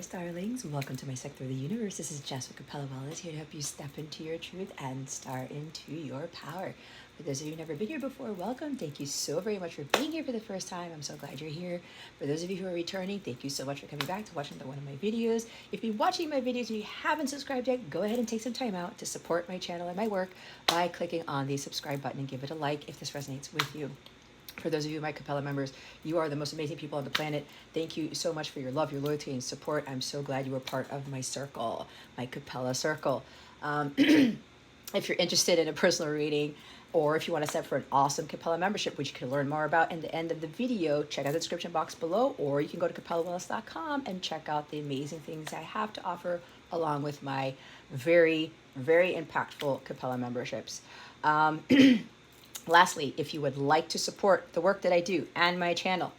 darlings. Welcome to my sector of the universe. This is Jess with Capella here to help you step into your truth and start into your power. For those of you who've never been here before, welcome. Thank you so very much for being here for the first time. I'm so glad you're here. For those of you who are returning, thank you so much for coming back to watch another one of my videos. If you've been watching my videos and you haven't subscribed yet, go ahead and take some time out to support my channel and my work by clicking on the subscribe button and give it a like if this resonates with you. For those of you, my Capella members, you are the most amazing people on the planet. Thank you so much for your love, your loyalty, and support. I'm so glad you were part of my circle, my Capella circle. If you're interested in a personal reading, or if you want to set for an awesome Capella membership, which you can learn more about in the end of the video, check out the description box below, or you can go to capellawellness.com and check out the amazing things I have to offer, along with my very, very impactful Capella memberships. Lastly, if you would like to support the work that I do and my channel,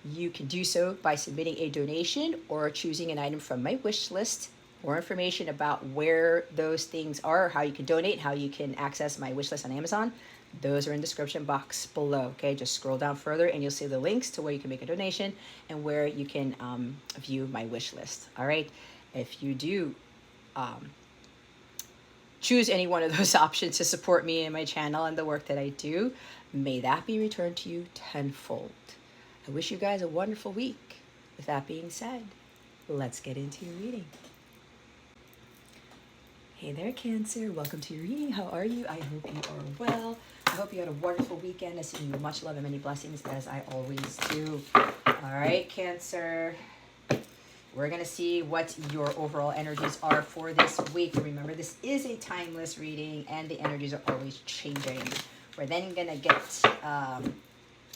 you can do so by submitting a donation or choosing an item from my wish list. More information about where those things are, how you can donate, how you can access my wish list on Amazon, those are in the description box below. Okay, just scroll down further and you'll see the links to where you can make a donation and where you can view my wish list. All right, if you do choose any one of those options to support me and my channel and the work that I do, may that be returned to you tenfold. I wish you guys a wonderful week. With that being said, let's get into your reading. Hey there, Cancer. Welcome to your reading. How are you? I hope you are well. I hope you had a wonderful weekend. I send you much love and many blessings, as I always do. All right, Cancer. We're going to see what your overall energies are for this week. Remember, this is a timeless reading and the energies are always changing. We're then going to get,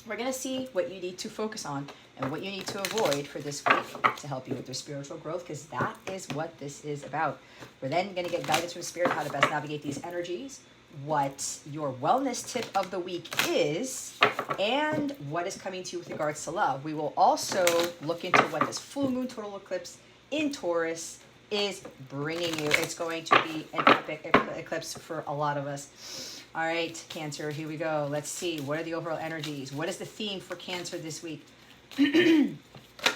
we're going to see what you need to focus on and what you need to avoid for this week to help you with your spiritual growth, because that is what this is about. We're then going to get guidance from Spirit how to best navigate these energies, what your wellness tip of the week is, and what is coming to you with regards to love. We will also look into what this full moon total eclipse in Taurus is bringing you. It's going to be an epic eclipse for a lot of us. All right, Cancer, here we go. Let's see. What are the overall energies? What is the theme for Cancer this week?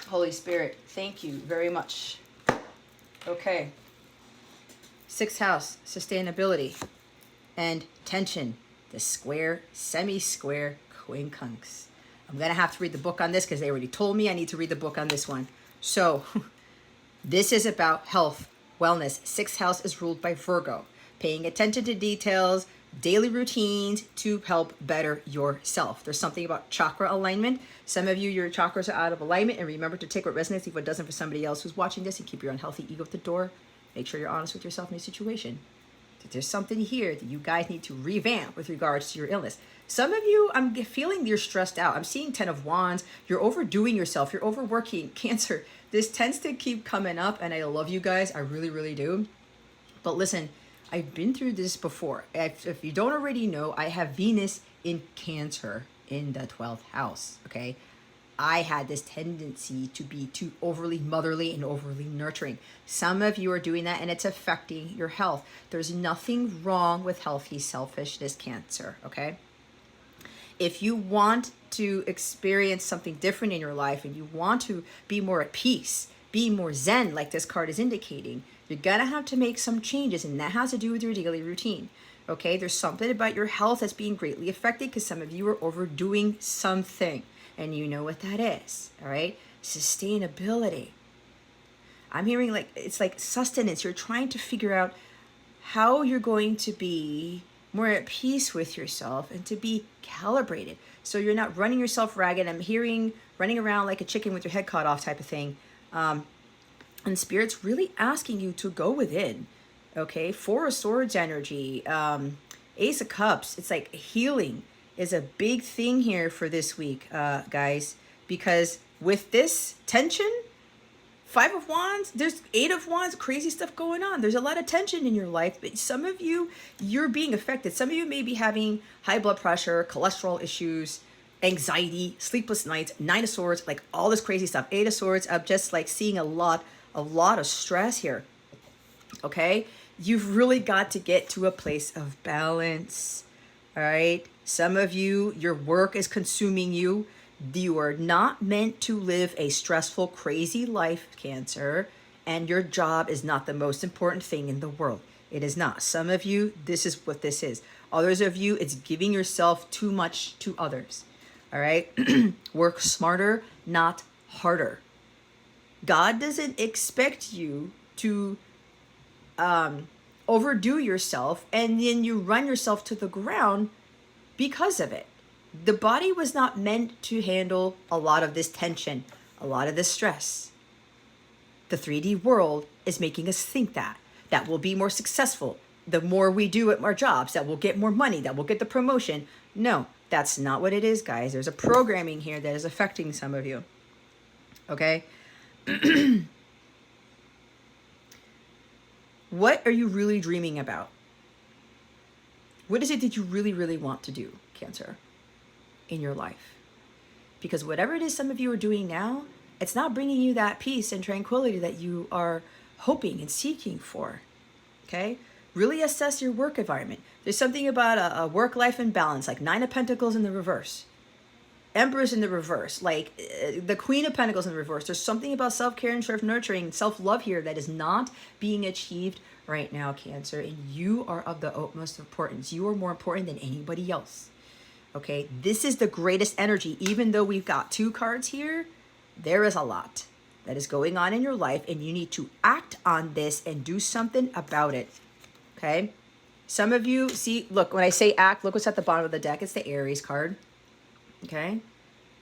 Holy Spirit, thank you very much. Okay. Sixth house, sustainability and tension, the square, semi-square quincunx. I'm going to have to read the book on this because they already told me I need to read the book on this one. So this is about health, wellness. Sixth house is ruled by Virgo. Paying attention to details, daily routines to help better yourself. There's something about chakra alignment. Some of you, your chakras are out of alignment, and remember to take what resonates, leave what doesn't for somebody else who's watching this, and keep your unhealthy ego at the door. Make sure you're honest with yourself in your situation. There's something here that you guys need to revamp with regards to your illness. Some of you, I'm feeling you're stressed out. I'm seeing 10 of Wands. You're overdoing yourself. You're overworking. Cancer, this tends to keep coming up, and I love you guys. I really, really do. But listen, I've been through this before. If you don't already know, I have Venus in Cancer in the 12th house, okay? I had this tendency to be too overly motherly and overly nurturing. Some of you are doing that and it's affecting your health. There's nothing wrong with healthy selfishness, Cancer, okay? If you want to experience something different in your life and you want to be more at peace, be more zen, like this card is indicating, you're gonna have to make some changes, and that has to do with your daily routine, okay? There's something about your health that's being greatly affected because some of you are overdoing something. And you know what that is, all right? Sustainability. I'm hearing like, it's like sustenance. You're trying to figure out how you're going to be more at peace with yourself and to be calibrated. So you're not running yourself ragged. I'm hearing running around like a chicken with your head cut off type of thing. And Spirit's really asking you to go within, okay? Four of Swords energy, Ace of Cups. It's like healing is a big thing here for this week, guys, because with this tension, Five of Wands, there's Eight of Wands, crazy stuff going on. There's a lot of tension in your life, but some of you, you're being affected. Some of you may be having high blood pressure, cholesterol issues, anxiety, sleepless nights, Nine of Swords, like all this crazy stuff. Eight of Swords, I'm just like seeing a lot of stress here, okay? You've really got to get to a place of balance, all right? Some of you, your work is consuming you. You are not meant to live a stressful, crazy life, Cancer, and your job is not the most important thing in the world. It is not. Some of you, this is what this is. Others of you, it's giving yourself too much to others. All right? Work smarter, not harder. God doesn't expect you to overdo yourself and then you run yourself to the ground because of it. The body was not meant to handle a lot of this tension, a lot of this stress. The 3D world is making us think that we'll be more successful. The more we do at our jobs, that we'll get more money, that we'll get the promotion. No, that's not what it is, guys. There's a programming here that is affecting some of you. Okay? What are you really dreaming about? What is it that you really, really want to do, Cancer, in your life? Because whatever it is some of you are doing now, it's not bringing you that peace and tranquility that you are hoping and seeking for. Okay? Really assess your work environment. There's something about a work-life imbalance, like Nine of Pentacles in the reverse. Empress in the reverse, like the Queen of Pentacles in the reverse. There's something about self-care and self-nurturing, self-love here that is not being achieved right now, Cancer. And you are of the utmost importance. You are more important than anybody else. Okay? This is the greatest energy. Even though we've got 2 cards here, there is a lot that is going on in your life, and you need to act on this and do something about it. Okay? Some of you, see, look, when I say act, look what's at the bottom of the deck. It's the Aries card. Okay?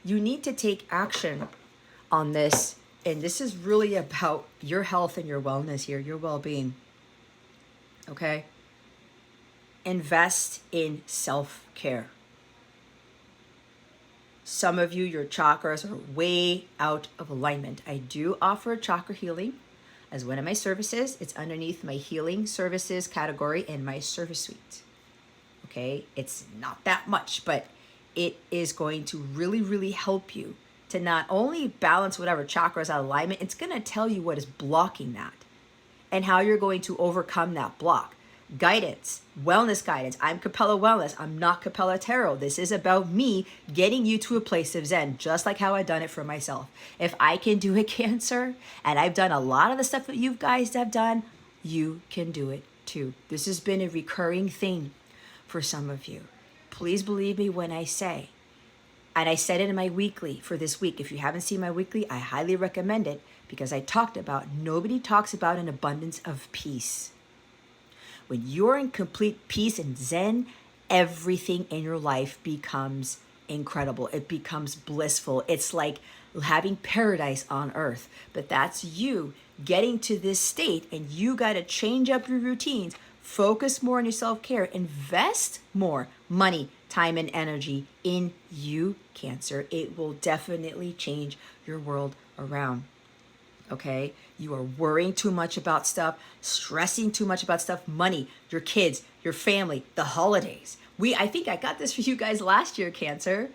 You need to take action on this, and this is really about your health and your wellness here, your well-being. Okay? Invest in self-care. Some of you, your chakras are way out of alignment. I do offer chakra healing as one of my services. It's underneath my healing services category in my service suite. Okay? It's not that much, but it is going to really, really help you to not only balance whatever chakra is out of alignment, it's going to tell you what is blocking that and how you're going to overcome that block. Guidance, wellness guidance. I'm Capella Wellness. I'm not Capella Tarot. This is about me getting you to a place of Zen, just like how I've done it for myself. If I can do it, Cancer, and I've done a lot of the stuff that you guys have done, you can do it too. This has been a recurring thing for some of you. Please believe me when I say, and I said it in my weekly for this week. If you haven't seen my weekly, I highly recommend it because I talked about, nobody talks about an abundance of peace. When you're in complete peace and Zen, everything in your life becomes incredible. It becomes blissful. It's like having paradise on earth. But that's you getting to this state, and you got to change up your routines. Focus more on your self-care. Invest more money, time, and energy in you, Cancer. It will definitely change your world around. Okay? You are worrying too much about stuff, stressing too much about stuff, money, your kids, your family, the holidays. I think I got this for you guys last year, Cancer.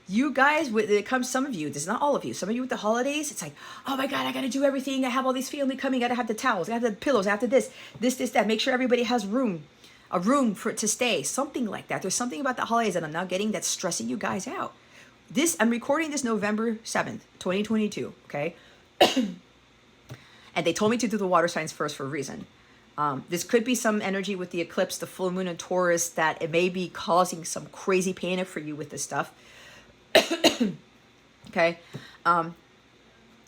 You guys, when it comes, some of you, this is not all of you, some of you with the holidays, it's like, oh my God, I got to do everything. I have all these family coming. I got to have the towels. I have the pillows. I have to this, that. Make sure everybody has a room for it to stay. Something like that. There's something about the holidays that I'm now getting that's stressing you guys out. I'm recording this November 7th, 2022, okay? And they told me to do the water signs first for a reason. This could be some energy with the eclipse, the full moon and Taurus, that it may be causing some crazy panic for you with this stuff. Okay? And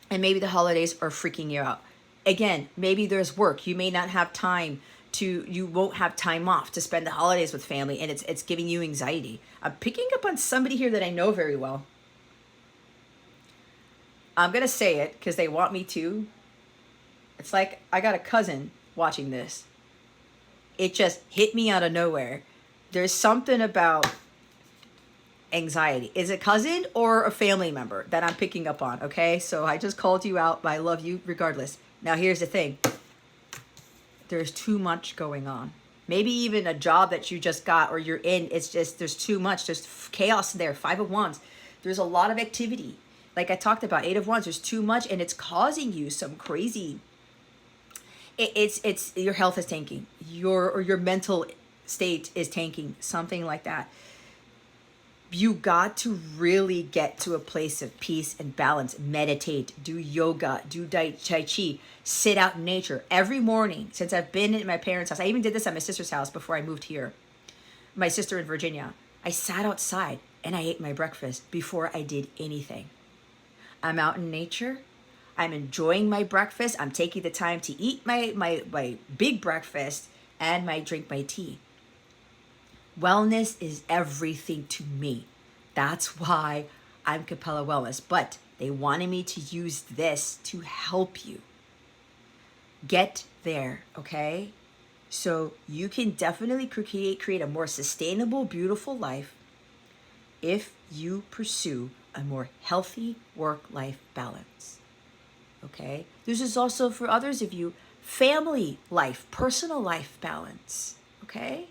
maybe the holidays are freaking you out. Again, maybe there's work. You may not have time you won't have time off to spend the holidays with family, and it's giving you anxiety. I'm picking up on somebody here that I know very well. I'm going to say it because they want me to. It's like I got a cousin watching this. It just hit me out of nowhere. There's something about anxiety. Is it cousin or a family member that I'm picking up on? Okay, so I just called you out, but I love you regardless. Now here's the thing. There's too much going on. Maybe even a job that you just got or you're in, it's just, there's too much. There's chaos there. 5 of Wands. There's a lot of activity. Like I talked about, 8 of Wands, there's too much, and it's causing you some crazy... It's your health is tanking. Your mental state is tanking, something like that. You got to really get to a place of peace and balance. Meditate, do yoga, do tai chi, sit out in nature. Every morning since I've been in my parents' house, I even did this at my sister's house before I moved here, my sister in Virginia. I sat outside and I ate my breakfast before I did anything. I'm out in nature. I'm enjoying my breakfast. I'm taking the time to eat my big breakfast and drink my tea. Wellness is everything to me. That's why I'm Capella Wellness. But they wanted me to use this to help you get there, okay? So you can definitely create a more sustainable, beautiful life if you pursue a more healthy work-life balance, okay? This is also for others of you, family life, personal life balance, okay?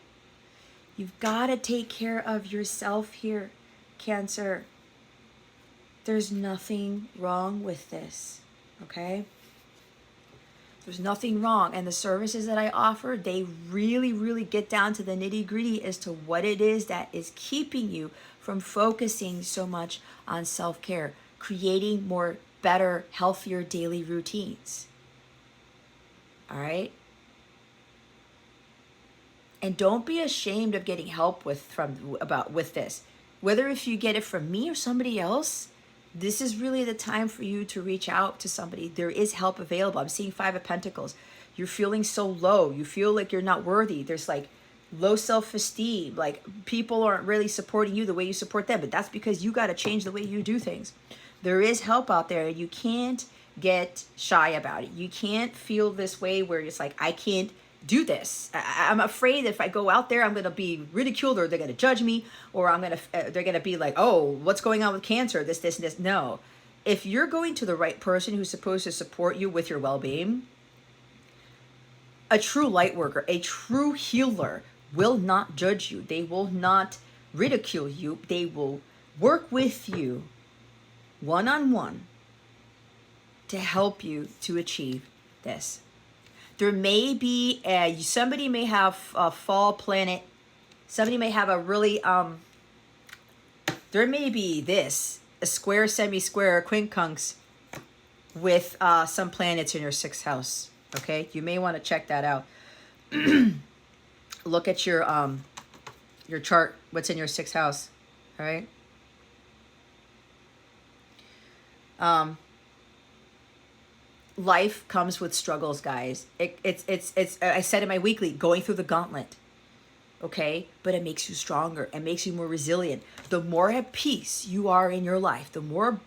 You've got to take care of yourself here, Cancer. There's nothing wrong with this, okay? There's nothing wrong. And the services that I offer, they really, really get down to the nitty-gritty as to what it is that is keeping you from focusing so much on self-care, creating more better, healthier daily routines. All right? And don't be ashamed of getting help with this. Whether if you get it from me or somebody else, this is really the time for you to reach out to somebody. There is help available. I'm seeing 5 of Pentacles. You're feeling so low. You feel like you're not worthy. There's like low self-esteem. Like people aren't really supporting you the way you support them. But that's because you got to change the way you do things. There is help out there. You can't get shy about it. You can't feel this way where it's like, I can't do this. I'm afraid if I go out there, I'm going to be ridiculed, or they're going to judge me, or they're going to be like, oh, what's going on with Cancer? This, and this. No. If you're going to the right person who's supposed to support you with your well-being, a true light worker, a true healer will not judge you. They will not ridicule you. They will work with you one-on-one to help you to achieve this. There may be, somebody may have a fall planet. Somebody may have a really, there may be a square, semi-square, quincunx with some planets in your 6th house. Okay, you may want to check that out. Look at your chart, what's in your 6th house, all right? Life comes with struggles, guys. It's I said in my weekly, going through the gauntlet, okay? But it makes you stronger. It makes you more resilient. The more at peace you are in your life, the more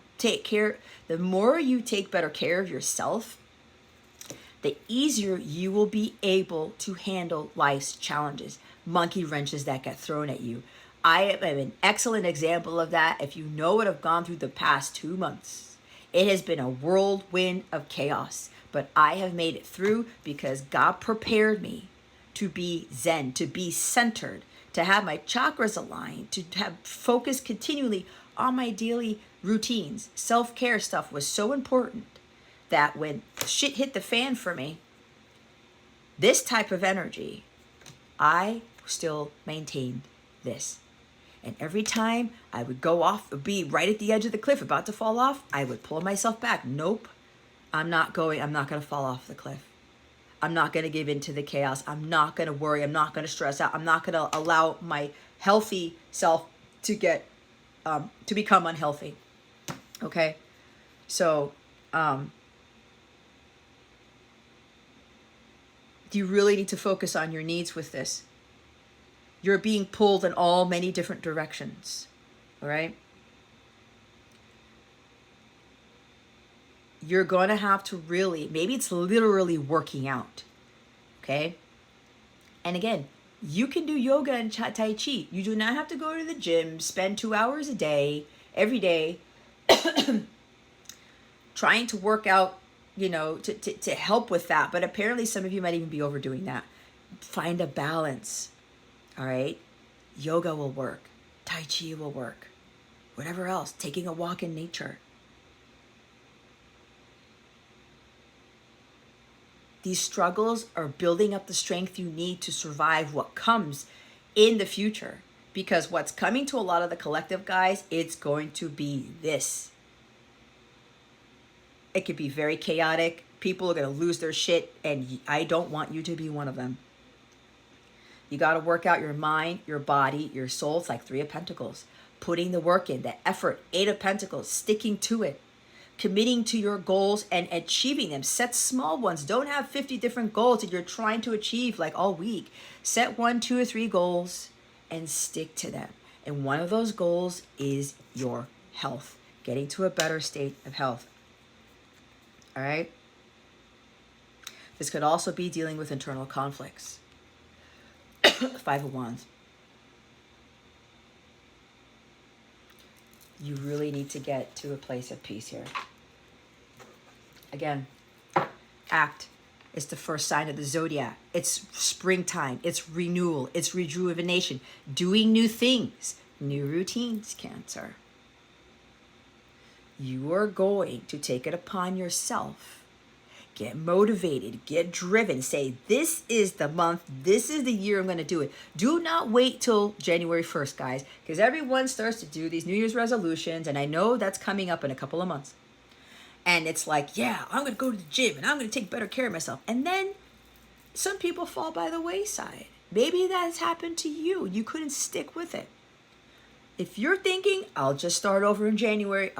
you take better care of yourself, the easier you will be able to handle life's challenges, monkey wrenches that get thrown at you. I am an excellent example of that. If you know what I've gone through the past 2 months, it has been a whirlwind of chaos, but I have made it through because God prepared me to be zen, to be centered, to have my chakras aligned, to have focus continually on my daily routines. Self-care stuff was so important that when shit hit the fan for me, this type of energy, I still maintained this. And every time I would go off, be right at the edge of the cliff, about to fall off, I would pull myself back. Nope, I'm not going to fall off the cliff. I'm not going to give in to the chaos. I'm not going to worry. I'm not going to stress out. I'm not going to allow my healthy self to become unhealthy. Okay? So, you really need to focus on your needs with this. You're being pulled in all many different directions, all right? You're going to have to really, maybe it's literally working out, okay? And again, you can do yoga and tai chi. You do not have to go to the gym, spend 2 hours a day, every day, trying to work out, to help with that. But apparently some of you might even be overdoing that. Find a balance. All right, yoga will work, tai chi will work, whatever else, taking a walk in nature. These struggles are building up the strength you need to survive what comes in the future. Because what's coming to a lot of the collective, guys, it's going to be this. It could be very chaotic. People are going to lose their shit, and I don't want you to be one of them. You got to work out your mind, your body, your soul. It's like 3 of Pentacles. Putting the work in, the effort. 8 of Pentacles, sticking to it. Committing to your goals and achieving them. Set small ones. Don't have 50 different goals that you're trying to achieve like all week. Set 1, 2, or 3 goals and stick to them. And one of those goals is your health. Getting to a better state of health. All right? This could also be dealing with internal conflicts. 5 of Wands. You really need to get to a place of peace here. Again, act. It's the first sign of the zodiac. It's springtime. It's renewal. It's rejuvenation. Doing new things. New routines, Cancer. You are going to take it upon yourself. Get motivated. Get driven. Say, this is the month. This is the year I'm going to do it. Do not wait till January 1st, guys, because everyone starts to do these New Year's resolutions, and I know that's coming up in a couple of months. And it's like, yeah, I'm going to go to the gym, and I'm going to take better care of myself. And then some people fall by the wayside. Maybe that's happened to you. You couldn't stick with it. If you're thinking, I'll just start over in January,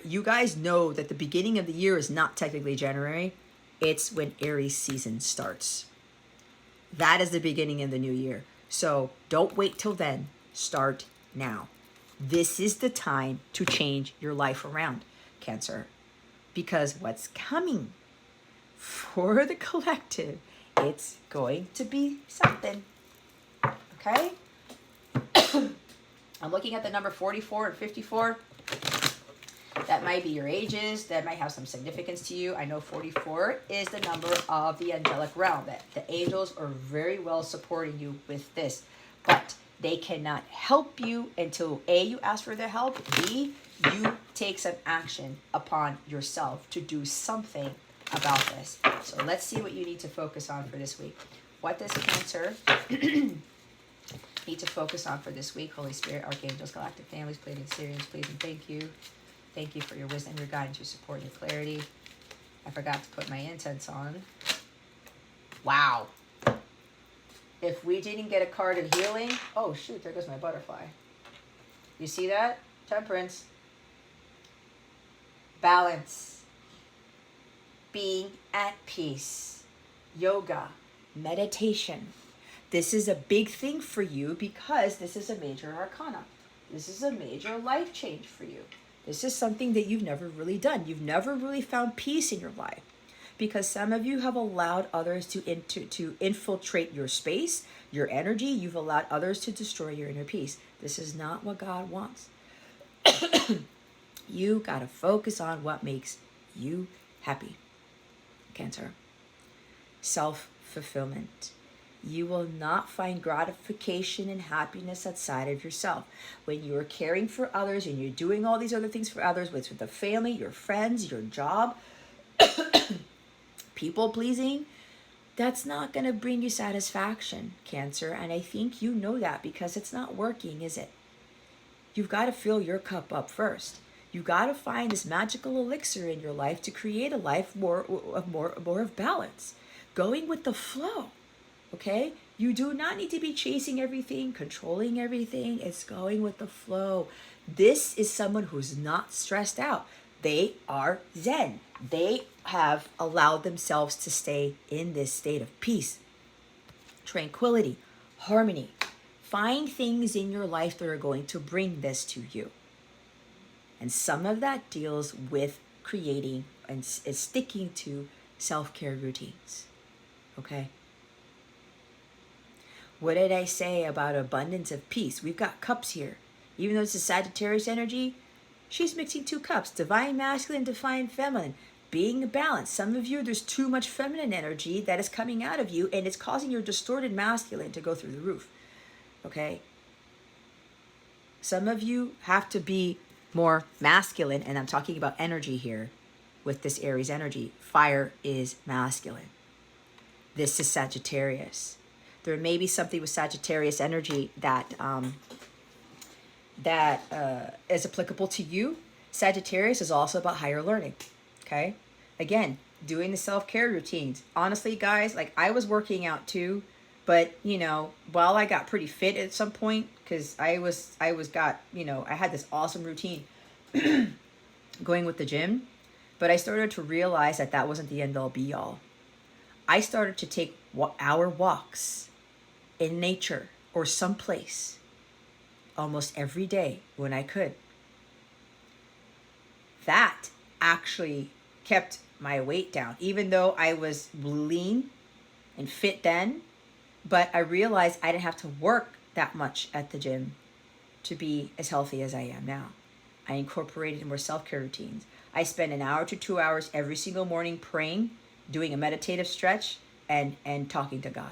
you guys know that the beginning of the year is not technically January. It's when Aries season starts. That is the beginning of the new year. So don't wait till then. Start now. This is the time to change your life around, Cancer. Because what's coming for the collective, it's going to be something. Okay? I'm looking at the number 44 and 54. That might be your ages. That might have some significance to you. I know 44 is the number of the angelic realm. That the angels are very well supporting you with this. But they cannot help you until A, you ask for their help. B, you take some action upon yourself to do something about this. So let's see what you need to focus on for this week. What does Cancer need to focus on for this week? Holy Spirit, archangels, galactic families, Pleiadian, Sirians, please and thank you. Thank you for your wisdom, your guidance, your support, your clarity. I forgot to put my incense on. Wow. If we didn't get a card of healing, oh shoot, there goes my butterfly. You see that? Temperance. Balance. Being at peace. Yoga. Meditation. This is a big thing for you because this is a major arcana. This is a major life change for you. This is something that you've never really done. You've never really found peace in your life because some of you have allowed others to infiltrate your space, your energy. You've allowed others to destroy your inner peace. This is not what God wants. You got to focus on what makes you happy. Cancer. Self-fulfillment. You will not find gratification and happiness outside of yourself. When you are caring for others and you're doing all these other things for others, whether it's with the family, your friends, your job, people pleasing, that's not going to bring you satisfaction, Cancer. And I think you know that because it's not working, is it? You've got to fill your cup up first. You got to find this magical elixir in your life to create a life more of balance, going with the flow. Okay? You do not need to be chasing everything, controlling everything. It's going with the flow. This is someone who's not stressed out. They are Zen. They have allowed themselves to stay in this state of peace, tranquility, harmony. Find things in your life that are going to bring this to you. And some of that deals with creating and is sticking to self-care routines. Okay? What did I say about abundance of peace? We've got cups here. Even though it's a Sagittarius energy, she's mixing 2 cups. Divine masculine, divine feminine. Being balanced. Some of you, there's too much feminine energy that is coming out of you, and it's causing your distorted masculine to go through the roof. Okay? Some of you have to be more masculine, and I'm talking about energy here with this Aries energy. Fire is masculine. This is Sagittarius. There may be something with Sagittarius energy that is applicable to you. Sagittarius is also about higher learning. Okay, again, doing the self-care routines. Honestly, guys, like I was working out too, but you know, while I got pretty fit at some point, because I had this awesome routine going with the gym, but I started to realize that that wasn't the end all be all. I started to take hour walks in nature or someplace almost every day when I could. That actually kept my weight down, even though I was lean and fit then. But I realized I didn't have to work that much at the gym to be as healthy as I am now. I incorporated more self-care routines. I spend an hour to 2 hours every single morning praying, doing a meditative stretch, and talking to God.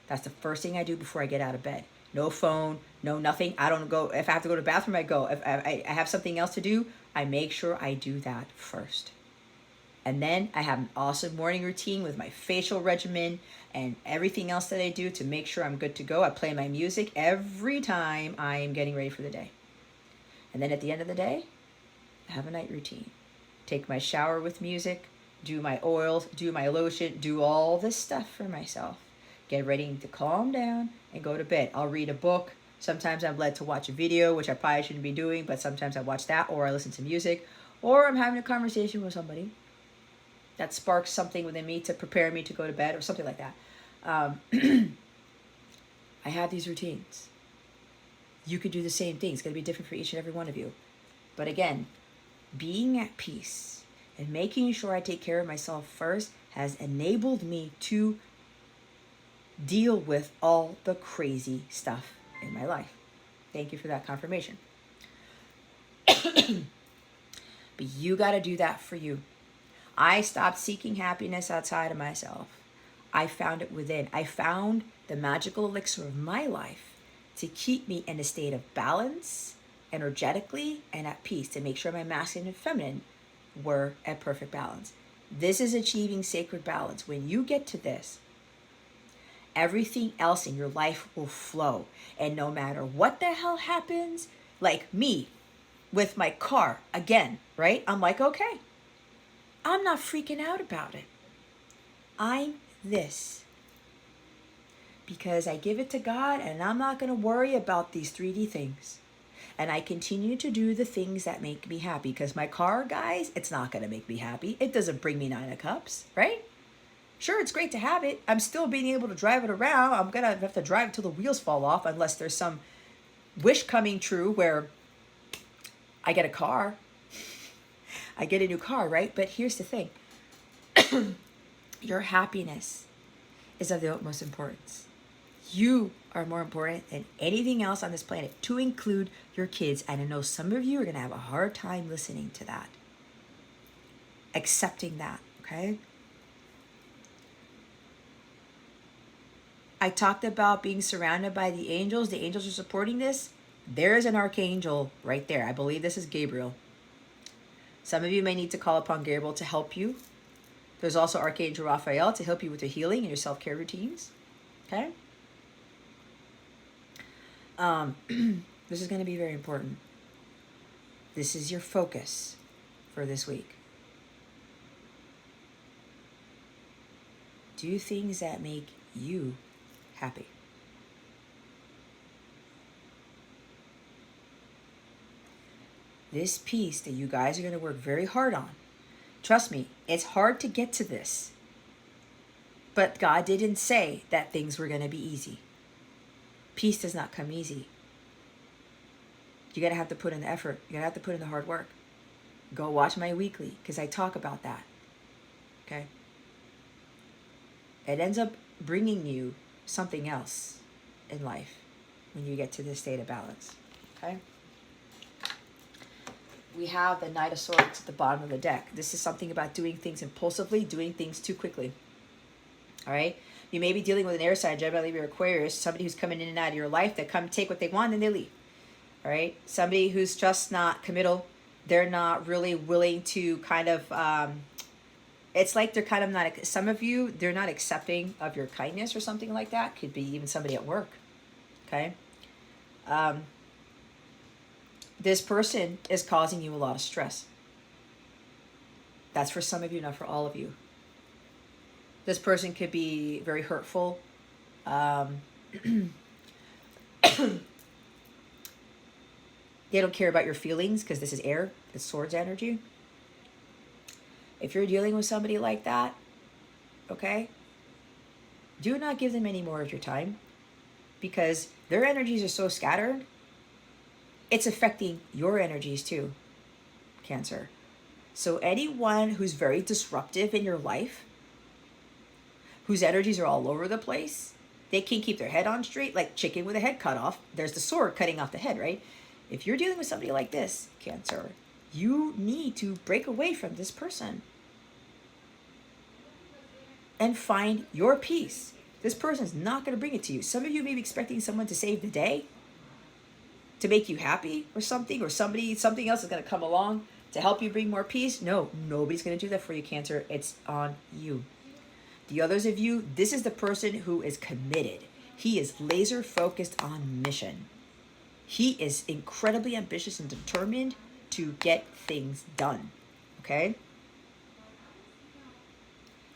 That's the first thing I do before I get out of bed. No phone, no nothing. I don't go. If I have to go to the bathroom, I go. If I have something else to do, I make sure I do that first. And then I have an awesome morning routine with my facial regimen and everything else that I do to make sure I'm good to go. I play my music every time I am getting ready for the day. And then at the end of the day, I have a night routine. Take my shower with music, do my oils, do my lotion, do all this stuff for myself. Get ready to calm down and go to bed. I'll read a book. Sometimes I'm led to watch a video, which I probably shouldn't be doing, but sometimes I watch that, or I listen to music, or I'm having a conversation with somebody that sparks something within me to prepare me to go to bed or something like that. I have these routines. You could do the same thing. It's going to be different for each and every one of you. But again, being at peace and making sure I take care of myself first has enabled me to deal with all the crazy stuff in my life. Thank you for that confirmation. But you got to do that for you. I stopped seeking happiness outside of myself. I found it within. I found the magical elixir of my life to keep me in a state of balance, energetically, and at peace, to make sure my masculine and feminine were at perfect balance. This is achieving sacred balance. When you get to this, everything else in your life will flow. And no matter what the hell happens, like me with my car, again, right? I'm like, okay, I'm not freaking out about it. I'm this. Because I give it to God, and I'm not going to worry about these 3D things. And I continue to do the things that make me happy. Because my car, guys, it's not going to make me happy. It doesn't bring me 9 of cups, right? Sure, it's great to have it. I'm still being able to drive it around. I'm going to have to drive it till the wheels fall off, unless there's some wish coming true where I get a car. I get a new car, right? But here's the thing. Your happiness is of the utmost importance. You are more important than anything else on this planet, to include your kids. And I know some of you are going to have a hard time listening to that. Accepting that, okay? I talked about being surrounded by the angels. The angels are supporting this. There's an archangel right there. I believe this is Gabriel. Some of you may need to call upon Gabriel to help you. There's also Archangel Raphael to help you with your healing and your self-care routines. Okay? This is going to be very important. This is your focus for this week. Do things that make you happy. This piece that you guys are going to work very hard on. Trust me, it's hard to get to this. But God didn't say that things were going to be easy. Peace does not come easy. You're going to have to put in the effort. You're going to have to put in the hard work. Go watch my weekly, because I talk about that. Okay? It ends up bringing you something else in life when you get to this state of balance. Okay? We have the Knight of Swords at the bottom of the deck. This is something about doing things impulsively, doing things too quickly. All right? You may be dealing with an air sign, Gemini, Libra, Aquarius, somebody who's coming in and out of your life that come take what they want and they leave. All right? Somebody who's just not committal. They're not really willing to kind of It's like they're kind of not, some of you, they're not accepting of your kindness or something like that. Could be even somebody at work. Okay. This person is causing you a lot of stress. That's for some of you, not for all of you. This person could be very hurtful. They don't care about your feelings because this is air. It's swords energy. If you're dealing with somebody like that, okay, do not give them any more of your time, because their energies are so scattered, it's affecting your energies too, Cancer. So anyone who's very disruptive in your life, whose energies are all over the place, they can't keep their head on straight, like chicken with a head cut off. There's the sword cutting off the head, right? If you're dealing with somebody like this, Cancer, you need to break away from this person and find your peace. This person's not going to bring it to you. Some of you may be expecting someone to save the day, to make you happy or something, or something else is going to come along to help you bring more peace. No, nobody's going to do that for you, Cancer. It's on you. The others of you, this is the person who is committed. He is laser focused on mission. He is incredibly ambitious and determined to get things done. Okay?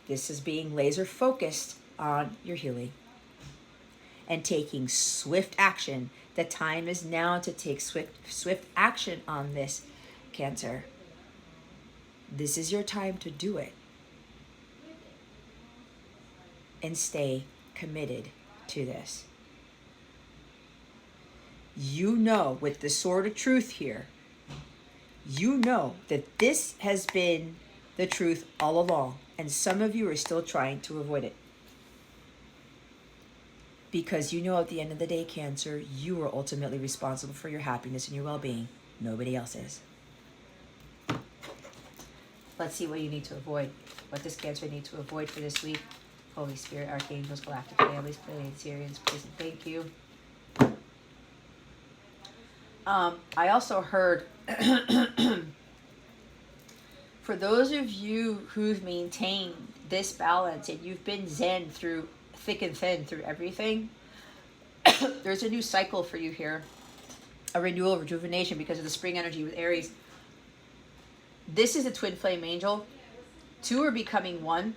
This is being laser focused on your healing and taking swift action. The time is now to take swift action on this, Cancer. This is your time to do it. And stay committed to this. You know, with the sword of truth here, you know that this has been the truth all along. And some of you are still trying to avoid it. Because you know at the end of the day, Cancer, you are ultimately responsible for your happiness and your well-being. Nobody else is. Let's see what you need to avoid. What does Cancer need to avoid for this week? Holy Spirit, Archangels, Galactic Families, Pleiadians, Sirians, please and thank you. I also heard... For those of you who've maintained this balance and you've been Zen through thick and thin, through everything, there's a new cycle for you here. A renewal, rejuvenation because of the spring energy with Aries. This is a twin flame angel. Two are becoming one.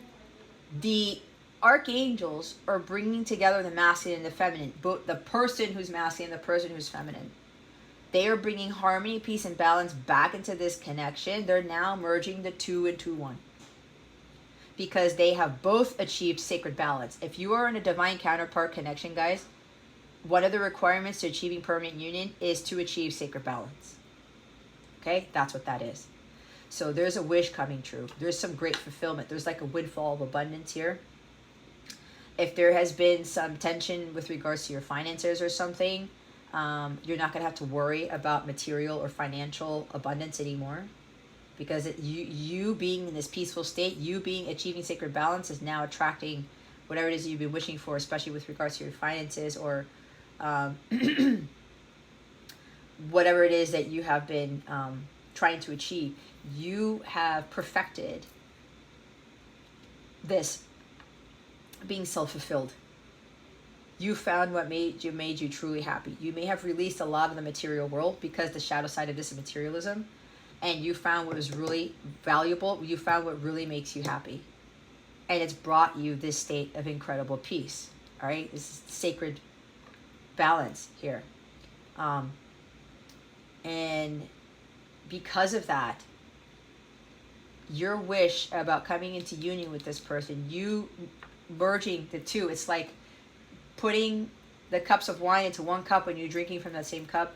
The archangels are bringing together the masculine and the feminine. Both the person who's masculine and the person who's feminine. They are bringing harmony, peace, and balance back into this connection. They're now merging the two into one. Because they have both achieved sacred balance. If you are in a divine counterpart connection, guys, one of the requirements to achieving permanent union is to achieve sacred balance. Okay? That's what that is. So there's a wish coming true. There's some great fulfillment. There's like a windfall of abundance here. If there has been some tension with regards to your finances or something, you're not going to have to worry about material or financial abundance anymore, because you being in this peaceful state, you being achieving sacred balance is now attracting whatever it is you've been wishing for, especially with regards to your finances or whatever it is that you have been trying to achieve. You have perfected this being self-fulfilled. You found what made you truly happy. You may have released a lot of the material world because the shadow side of this is materialism, and you found what was really valuable. You found what really makes you happy, and it's brought you this state of incredible peace. All right, this is sacred balance here, and because of that, your wish about coming into union with this person, you merging the two, it's like putting the cups of wine into one cup when you're drinking from that same cup.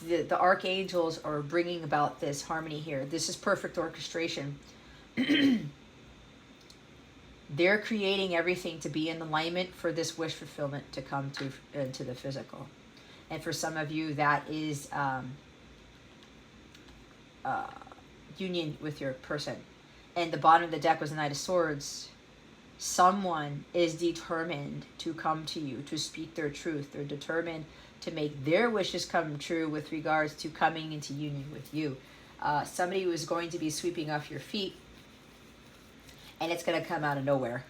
The archangels are bringing about this harmony here. This is perfect orchestration. They're creating everything to be in alignment for this wish fulfillment to come to the physical. And for some of you, that is union with your person. And the bottom of the deck was the Knight of Swords. Someone is determined to come to you, to speak their truth. They're determined to make their wishes come true with regards to coming into union with you. Somebody who is going to be sweeping off your feet and it's going to come out of nowhere.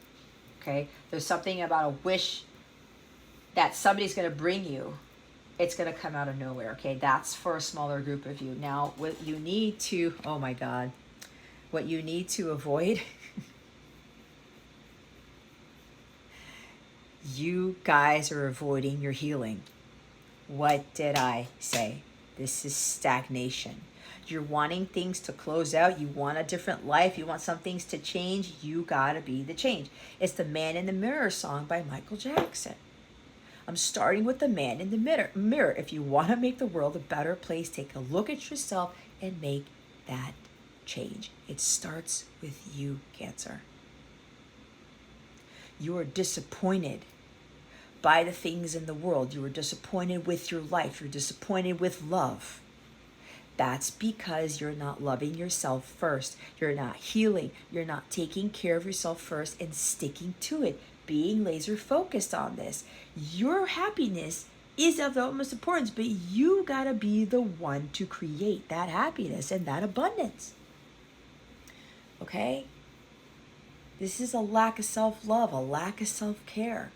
Okay? There's something about a wish that somebody's going to bring you. It's going to come out of nowhere. Okay? That's for a smaller group of you. Now, what you need to, oh my God, what you need to avoid, you guys are avoiding your healing. What did I say? This is stagnation. You're wanting things to close out. You want a different life. You want some things to change. You gotta be the change. It's the Man in the Mirror song by Michael Jackson. I'm starting with the man in the mirror. If you want to make the world a better place, take a look at yourself and make that change. It starts with you, Cancer. You are disappointed by the things in the world. You are disappointed with your life. You're disappointed with love. That's because you're not loving yourself first. You're not healing. You're not taking care of yourself first and sticking to it, being laser focused on this. Your happiness is of the utmost importance, but you gotta be the one to create that happiness and that abundance. Okay? This is a lack of self-love, a lack of self-care.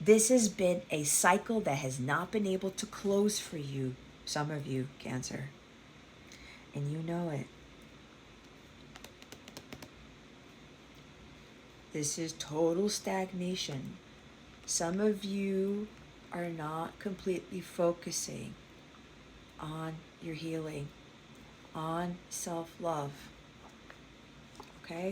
This has been a cycle that has not been able to close for you, some of you, Cancer. And you know it. This is total stagnation. Some of you are not completely focusing on your healing, on self-love. Okay?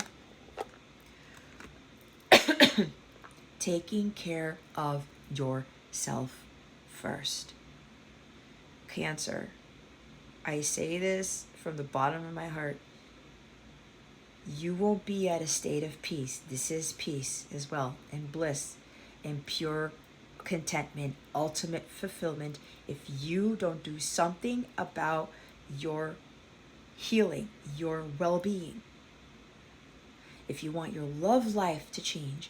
Taking care of yourself first. Cancer, I say this from the bottom of my heart. You won't be at a state of peace. This is peace as well, and bliss, and pure contentment, ultimate fulfillment, if you don't do something about your healing, your well-being. If you want your love life to change,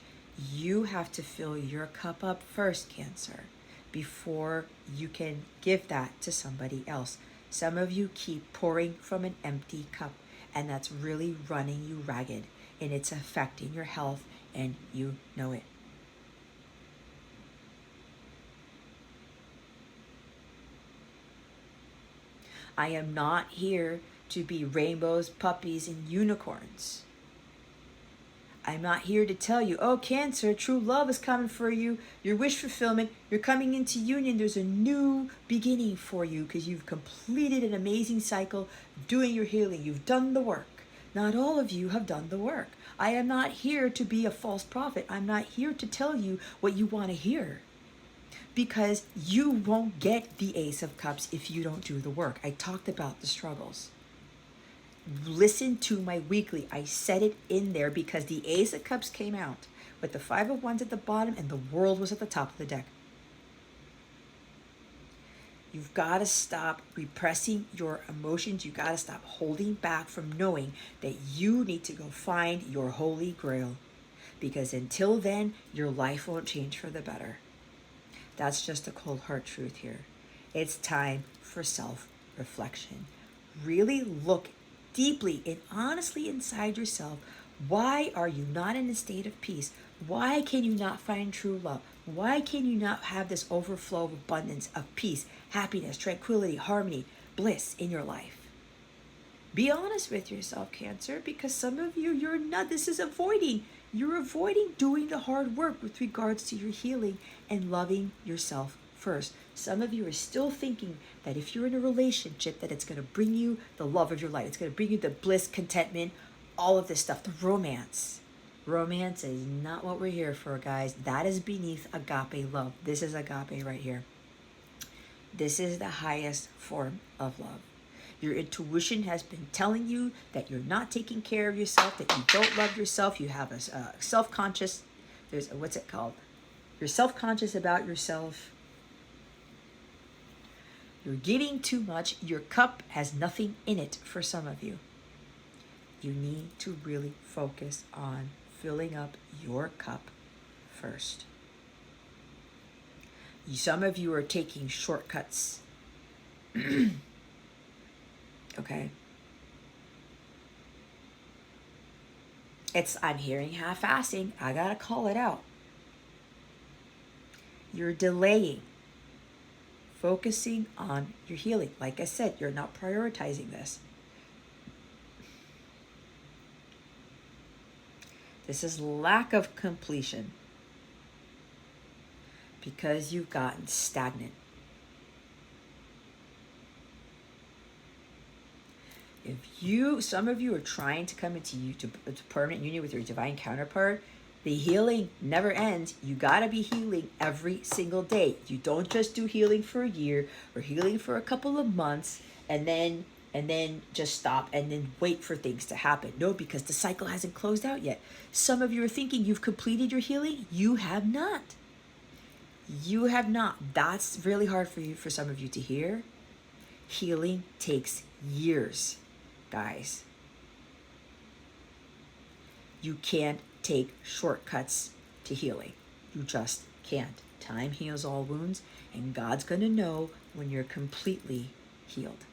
you have to fill your cup up first, Cancer, before you can give that to somebody else. Some of you keep pouring from an empty cup, and that's really running you ragged, and it's affecting your health, and you know it. I am not here to be rainbows, puppies, and unicorns. I'm not here to tell you, oh, Cancer, true love is coming for you. Your wish fulfillment, you're coming into union. There's a new beginning for you because you've completed an amazing cycle doing your healing. You've done the work. Not all of you have done the work. I am not here to be a false prophet. I'm not here to tell you what you want to hear, because you won't get the Ace of Cups if you don't do the work. I talked about the struggles. Listen to my weekly. I said it in there because the Ace of Cups came out with the Five of Wands at the bottom and the World was at the top of the deck. You've got to stop repressing your emotions. You got to stop holding back from knowing that you need to go find your holy grail, because until then, your life won't change for the better. That's just a cold hard truth here. It's time for self-reflection. Really look deeply and honestly inside yourself. Why are you not in a state of peace? Why can you not find true love? Why can you not have this overflow of abundance of peace, happiness, tranquility, harmony, bliss in your life? Be honest with yourself, Cancer, because some of you, you're not, this is avoiding. You're avoiding doing the hard work with regards to your healing and loving yourself first. Some of you are still thinking that if you're in a relationship, that it's going to bring you the love of your life. It's going to bring you the bliss, contentment, all of this stuff, the romance. Romance is not what we're here for, guys. That is beneath agape love. This is agape right here. This is the highest form of love. Your intuition has been telling you that you're not taking care of yourself, that you don't love yourself. You have a self-conscious, what's it called? You're self-conscious about yourself. You're giving too much. Your cup has nothing in it for some of you. You need to really focus on filling up your cup first. Some of you are taking shortcuts. Okay? I'm hearing half-assing. I gotta call it out. You're delaying, focusing on your healing. Like I said, you're not prioritizing this. This is lack of completion because you've gotten stagnant. Some of you are trying to come into a permanent union with your divine counterpart, the healing never ends. You gotta be healing every single day. You don't just do healing for a year or healing for a couple of months and then just stop and then wait for things to happen. No, because the cycle hasn't closed out yet. Some of you are thinking you've completed your healing. You have not. You have not. That's really hard for some of you to hear. Healing takes years, guys. You can't take shortcuts to healing. You just can't. Time heals all wounds, and God's going to know when you're completely healed.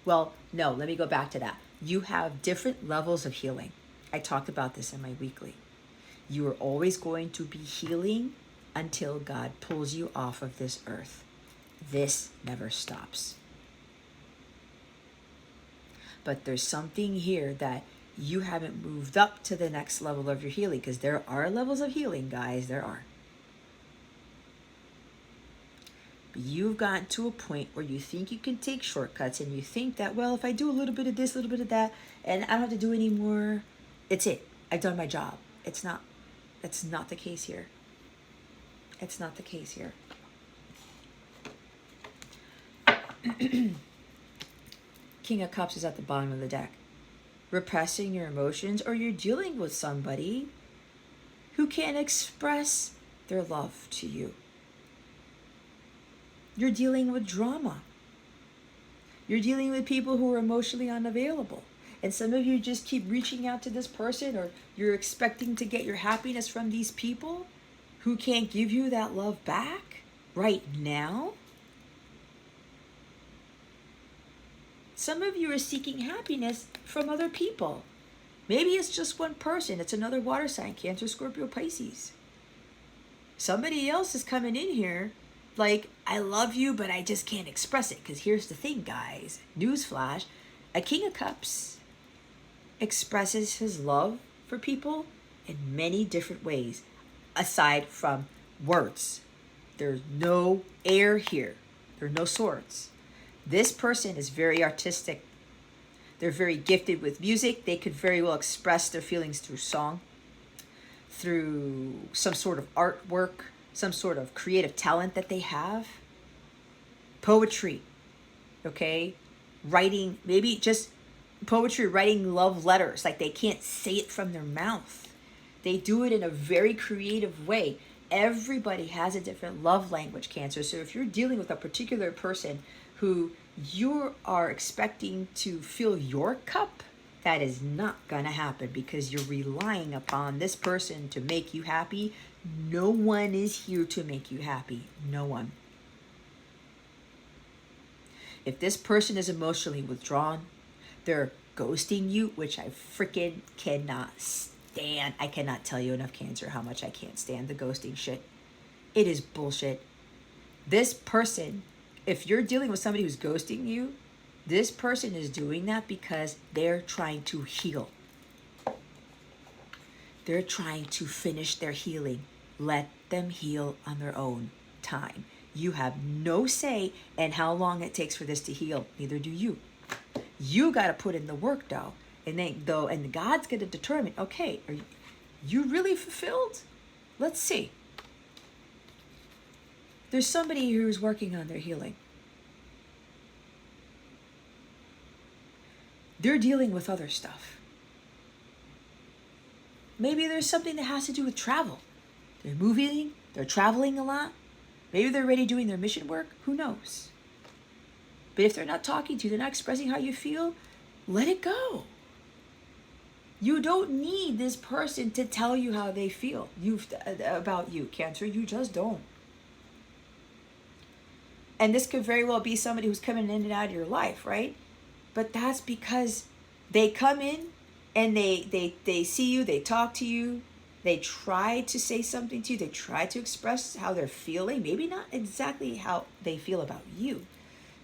Well, no, let me go back to that. You have different levels of healing. I talked about this in my weekly. You are always going to be healing until God pulls you off of this earth. This never stops. But there's something here that you haven't moved up to the next level of your healing, because there are levels of healing, guys. There are. But you've gotten to a point where you think you can take shortcuts, and you think that, well, if I do a little bit of this, a little bit of that, and I don't have to do any more, it's it. I've done my job. It's not. That's not the case here. It's not the case here. King of Cups is at the bottom of the deck. Repressing your emotions, or you're dealing with somebody who can't express their love to you. You're dealing with drama. You're dealing with people who are emotionally unavailable. And some of you just keep reaching out to this person, or you're expecting to get your happiness from these people who can't give you that love back right now. Some of you are seeking happiness from other people. Maybe it's just one person. It's another water sign, Cancer, Scorpio, Pisces. Somebody else is coming in here like, I love you, but I just can't express it. Because here's the thing, guys. Newsflash. A King of Cups expresses his love for people in many different ways, aside from words. There's no air here. There are no swords. This person is very artistic. They're very gifted with music. They could very well express their feelings through song, through some sort of artwork, some sort of creative talent that they have. Poetry, okay? Writing, maybe just poetry, writing love letters. Like they can't say it from their mouth. They do it in a very creative way. Everybody has a different love language, Cancer. So if you're dealing with a particular person who you are expecting to fill your cup, that is not going to happen, because you're relying upon this person to make you happy. No one is here to make you happy. No one. If this person is emotionally withdrawn, they're ghosting you, which I freaking cannot stand. I cannot tell you enough, Cancer, how much I can't stand the ghosting shit. It is bullshit. This person, if you're dealing with somebody who's ghosting you, this person is doing that because they're trying to heal. They're trying to finish their healing. Let them heal on their own time. You have no say in how long it takes for this to heal. Neither do you. You got to put in the work, though. And God's going to determine, okay, are you really fulfilled? Let's see. There's somebody who's working on their healing. They're dealing with other stuff. Maybe there's something that has to do with travel. They're moving, they're traveling a lot. Maybe they're already doing their mission work. Who knows? But if they're not talking to you, they're not expressing how you feel, let it go. You don't need this person to tell you how they feel about you, Cancer. You just don't. And this could very well be somebody who's coming in and out of your life, right? But that's because they come in and they see you, they talk to you, they try to say something to you, they try to express how they're feeling, maybe not exactly how they feel about you,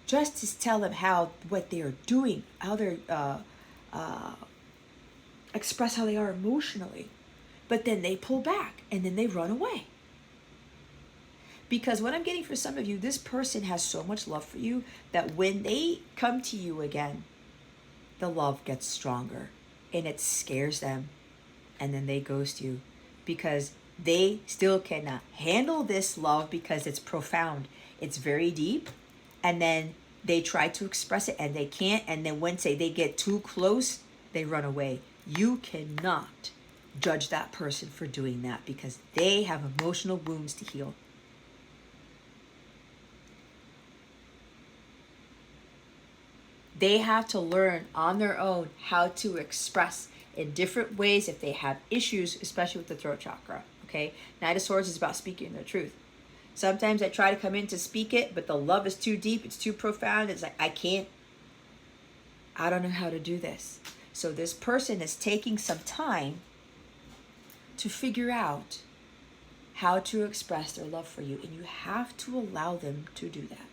just to tell them how what they are doing, how they're express how they are emotionally. But then they pull back and then they run away. Because what I'm getting for some of you, this person has so much love for you that when they come to you again, the love gets stronger and it scares them, and then they ghost you because they still cannot handle this love because it's profound, it's very deep, and then they try to express it and they can't, and then once they get too close, they run away. You cannot judge that person for doing that because they have emotional wounds to heal. They have to learn on their own how to express in different ways if they have issues, especially with the throat chakra. Okay, Knight of Swords is about speaking their truth. Sometimes I try to come in to speak it, but the love is too deep, it's too profound. It's like, I don't know how to do this. So this person is taking some time to figure out how to express their love for you, and you have to allow them to do that.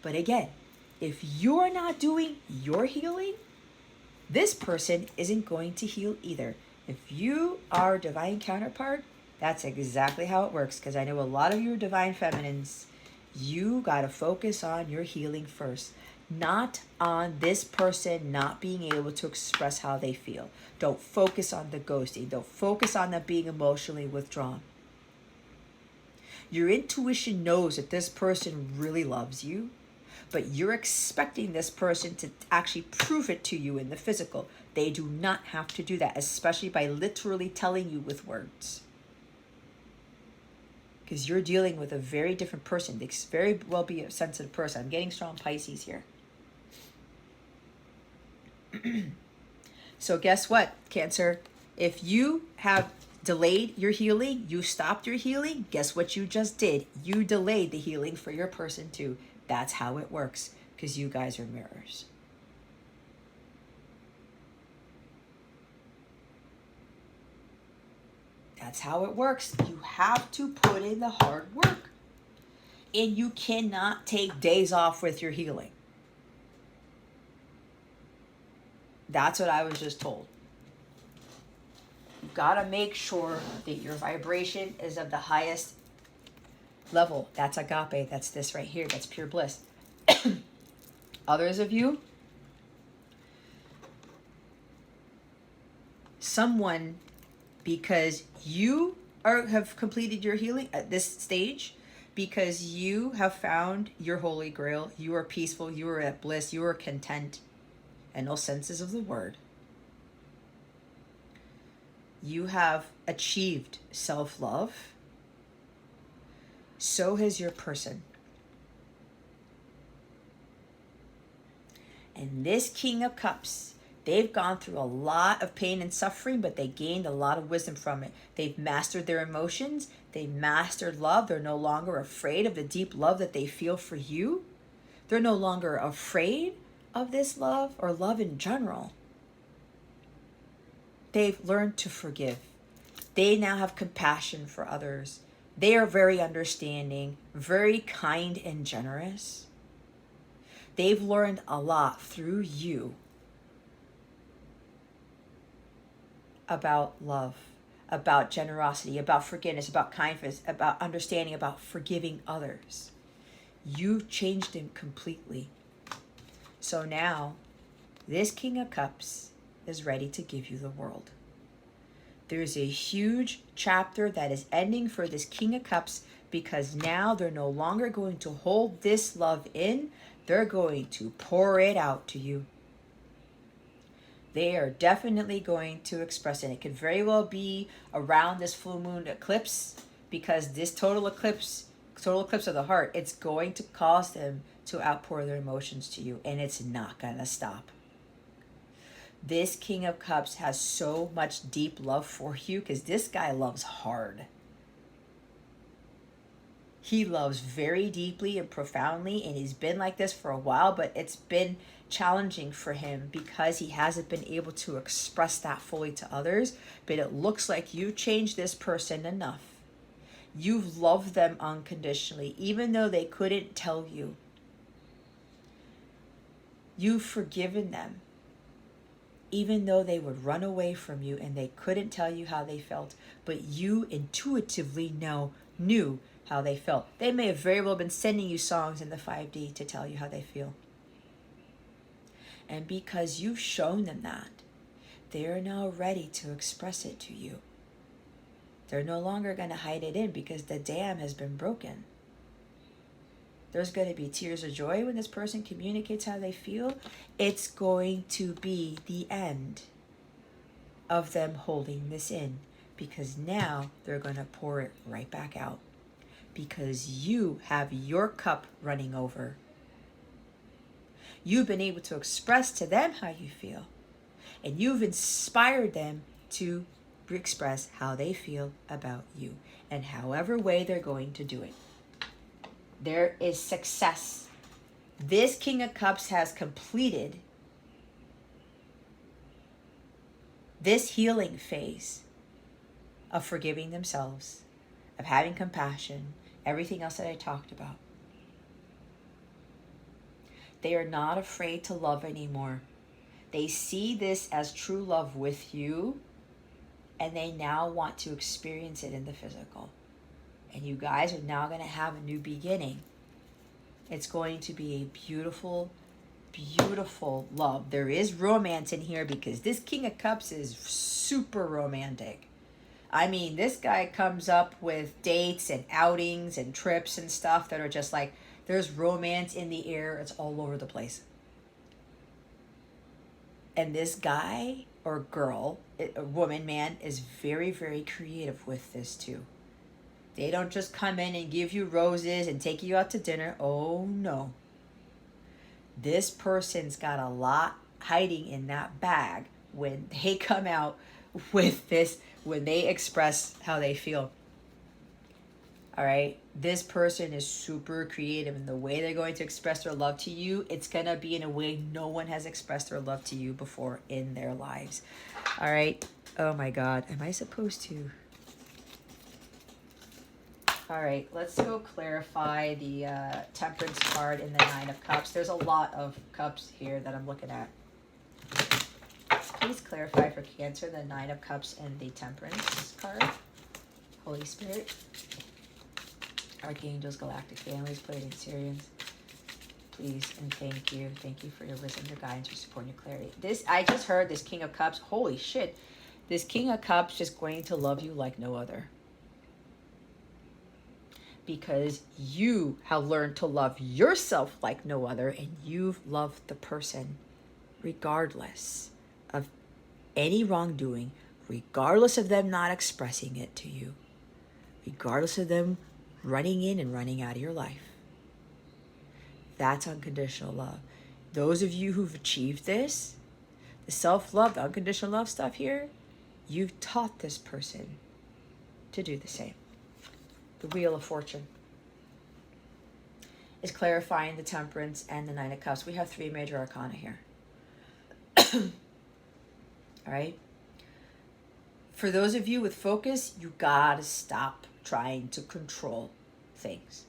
But again, if you're not doing your healing, this person isn't going to heal either. If you are divine counterpart, that's exactly how it works, because I know a lot of you divine feminines, you got to focus on your healing first, not on this person not being able to express how they feel. Don't focus on the ghosting. Don't focus on them being emotionally withdrawn. Your intuition knows that this person really loves you, but you're expecting this person to actually prove it to you in the physical. They do not have to do that, especially by literally telling you with words. Because you're dealing with a very different person. They very well be a sensitive person. I'm getting strong Pisces here. So guess what, Cancer? If you have delayed your healing, you stopped your healing, guess what you just did? You delayed the healing for your person too. That's how it works, because you guys are mirrors. That's how it works. You have to put in the hard work. And you cannot take days off with your healing. That's what I was just told. You've got to make sure that your vibration is of the highest level. That's agape. That's this right here. That's pure bliss. Others of you, someone, because you have completed your healing at this stage, because you have found your holy grail, you are peaceful, you are at bliss, you are content, in all senses of the word. You have achieved self-love. So has your person. And this King of Cups, they've gone through a lot of pain and suffering, but they gained a lot of wisdom from it. They've mastered their emotions. They've mastered love. They're no longer afraid of the deep love that they feel for you. They're no longer afraid of this love or love in general. They've learned to forgive. They now have compassion for others. They are very understanding, very kind and generous. They've learned a lot through you about love, about generosity, about forgiveness, about kindness, about understanding, about forgiving others. You've changed them completely. So now, this King of Cups is ready to give you the world. There's a huge chapter that is ending for this King of Cups, because now they're no longer going to hold this love in. They're going to pour it out to you. They are definitely going to express it. It could very well be around this full moon eclipse, because this total eclipse of the heart, it's going to cause them to outpour their emotions to you, and it's not going to stop. This King of Cups has so much deep love for you, because this guy loves hard. He loves very deeply and profoundly, and he's been like this for a while, but it's been challenging for him because he hasn't been able to express that fully to others. But it looks like you've changed this person enough. You've loved them unconditionally, even though they couldn't tell you. You've forgiven them, even though they would run away from you and they couldn't tell you how they felt, but you intuitively knew how they felt. They may have very well been sending you songs in the 5D to tell you how they feel. And because you've shown them that, they are now ready to express it to you. They're no longer going to hide it in because the dam has been broken. There's going to be tears of joy when this person communicates how they feel. It's going to be the end of them holding this in, because now they're going to pour it right back out, because you have your cup running over. You've been able to express to them how you feel, and you've inspired them to express how they feel about you, and however way they're going to do it. There is success. This King of Cups has completed this healing phase of forgiving themselves, of having compassion, everything else that I talked about. They are not afraid to love anymore. They see this as true love with you, and they now want to experience it in the physical. And you guys are now going to have a new beginning. It's going to be a beautiful, beautiful love. There is romance in here because this King of Cups is super romantic. I mean, this guy comes up with dates and outings and trips and stuff that are just like, there's romance in the air. It's all over the place. And this guy or girl, a woman, man, is very, very creative with this too. They don't just come in and give you roses and take you out to dinner. Oh, no. This person's got a lot hiding in that bag when they come out with this, when they express how they feel. All right? This person is super creative, and the way they're going to express their love to you, it's going to be in a way no one has expressed their love to you before in their lives. All right? Oh, my God. Am I supposed to... All right, let's go clarify the Temperance card in the Nine of Cups. There's a lot of cups here that I'm looking at. Please clarify for Cancer the Nine of Cups and the Temperance card. Holy Spirit, Archangels, Galactic Families, Pleiadians, please and thank you. Thank you for your wisdom, your guidance, your support, and your clarity. This, I just heard this King of Cups. Holy shit. This King of Cups is going to love you like no other. Because you have learned to love yourself like no other, and you've loved the person regardless of any wrongdoing, regardless of them not expressing it to you, regardless of them running in and running out of your life. That's unconditional love. Those of you who've achieved this, the self-love, the unconditional love stuff here, you've taught this person to do the same. The Wheel of Fortune is clarifying the Temperance and the Nine of Cups. We have 3 major arcana here. All right? For those of you with focus, you gotta stop trying to control things.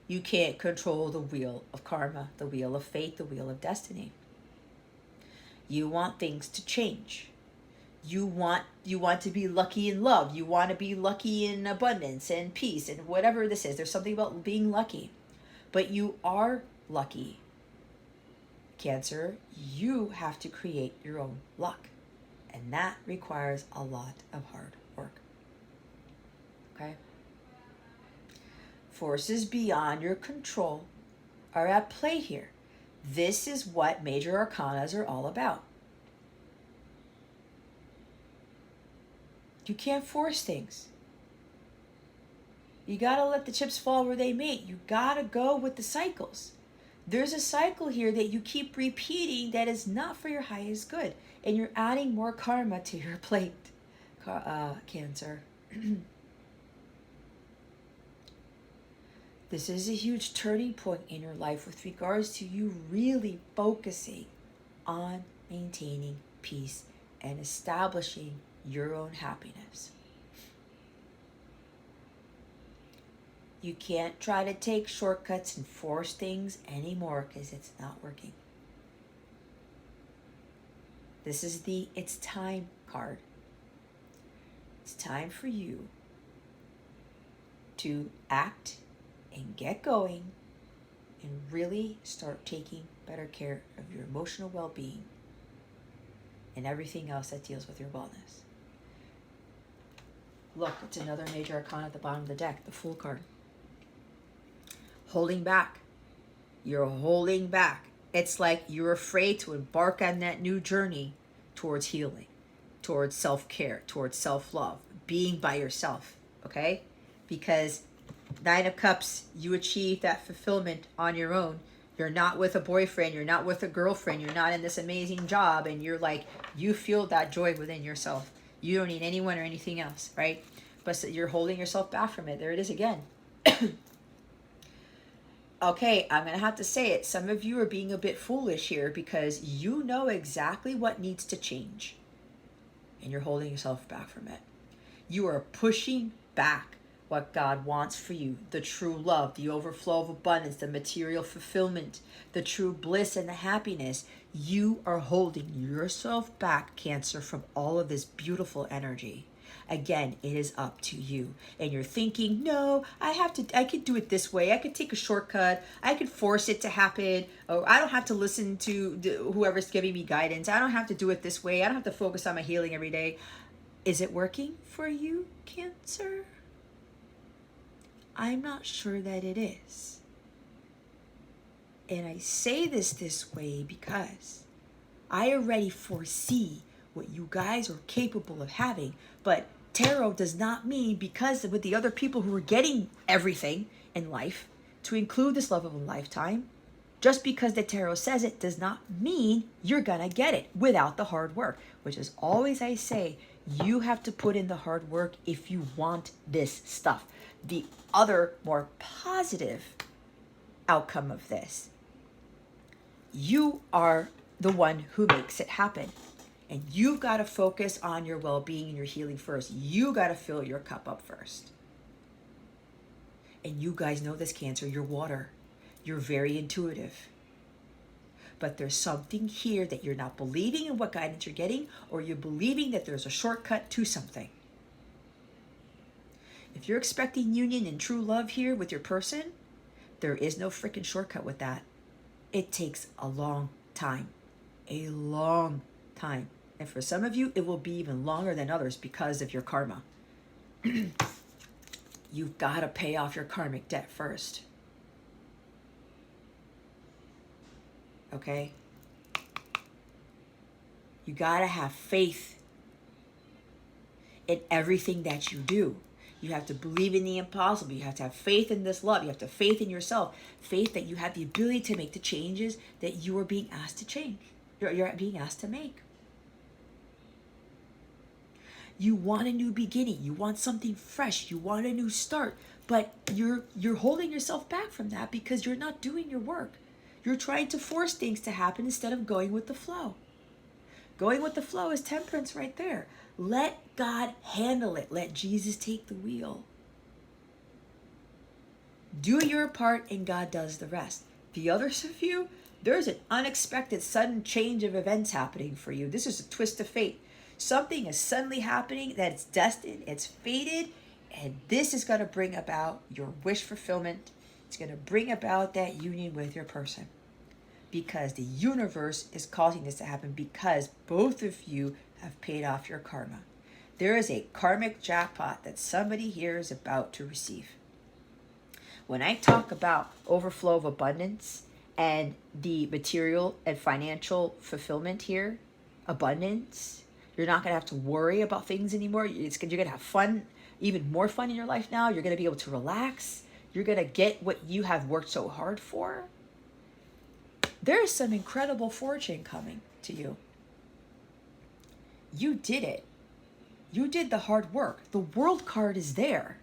You can't control the wheel of karma, the wheel of fate, the wheel of destiny. You want things to change. You want to be lucky in love. You want to be lucky in abundance and peace and whatever this is. There's something about being lucky. But you are lucky. Cancer, you have to create your own luck. And that requires a lot of hard work. Okay? Forces beyond your control are at play here. This is what major arcanas are all about. You can't force things. You got to let the chips fall where they may. You got to go with the cycles. There's a cycle here that you keep repeating that is not for your highest good. And you're adding more karma to your plate, Cancer. This is a huge turning point in your life with regards to you really focusing on maintaining peace and establishing your own happiness. You can't try to take shortcuts and force things anymore because it's not working. This is the it's time card. It's time for you to act and get going and really start taking better care of your emotional well-being and everything else that deals with your wellness. Look, it's another major arcana at the bottom of the deck, the Fool card. Holding back. You're holding back. It's like you're afraid to embark on that new journey towards healing, towards self-care, towards self-love, being by yourself, okay? Because 9 of Cups, you achieve that fulfillment on your own. You're not with a boyfriend, you're not with a girlfriend, you're not in this amazing job, and you're like, you feel that joy within yourself. You don't need anyone or anything else, right? But so you're holding yourself back from it. There it is again. Okay, I'm going to have to say it. Some of you are being a bit foolish here because you know exactly what needs to change. And you're holding yourself back from it. You are pushing back what God wants for you. The true love, the overflow of abundance, the material fulfillment, the true bliss and the happiness. You are holding yourself back, Cancer, from all of this beautiful energy. Again, it is up to you. And you're thinking, no, I could do it this way. I could take a shortcut. I could force it to happen. Or I don't have to listen to whoever's giving me guidance. I don't have to do it this way. I don't have to focus on my healing every day. Is it working for you, Cancer? I'm not sure that it is. And I say this way because I already foresee what you guys are capable of having. But tarot does not mean, because with the other people who are getting everything in life, to include this love of a lifetime, just because the tarot says it does not mean you're gonna get it without the hard work, which is always I say, you have to put in the hard work if you want this stuff. The other more positive outcome of this, you are the one who makes it happen. And you've got to focus on your well-being and your healing first. You got to fill your cup up first. And you guys know this, Cancer, you're water. You're very intuitive. But there's something here that you're not believing in what guidance you're getting, or you're believing that there's a shortcut to something. If you're expecting union and true love here with your person, there is no freaking shortcut with that. It takes a long time. A long time. And for some of you, it will be even longer than others because of your karma. You've got to pay off your karmic debt first. Okay? You got to have faith in everything that you do. You have to believe in the impossible. You have to have faith in this love. You have to have faith in yourself. Faith that you have the ability to make the changes that you are being asked to change. You're being asked to make. You want a new beginning. You want something fresh. You want a new start. But you're holding yourself back from that because you're not doing your work. You're trying to force things to happen instead of going with the flow. Going with the flow is temperance right there. Let God handle it. Let Jesus take the wheel. Do your part and God does the rest. The others of you, there's an unexpected sudden change of events happening for you. This is a twist of fate. Something is suddenly happening that it's destined, it's fated, and this is going to bring about your wish fulfillment. It's going to bring about that union with your person. Because the universe is causing this to happen because both of you have paid off your karma. There is a karmic jackpot that somebody here is about to receive. When I talk about overflow of abundance and the material and financial fulfillment here, abundance, you're not going to have to worry about things anymore. You're going to have fun, even more fun in your life now. You're going to be able to relax. You're going to get what you have worked so hard for. There's some incredible fortune coming to you. You did it. You did the hard work. The World card is there.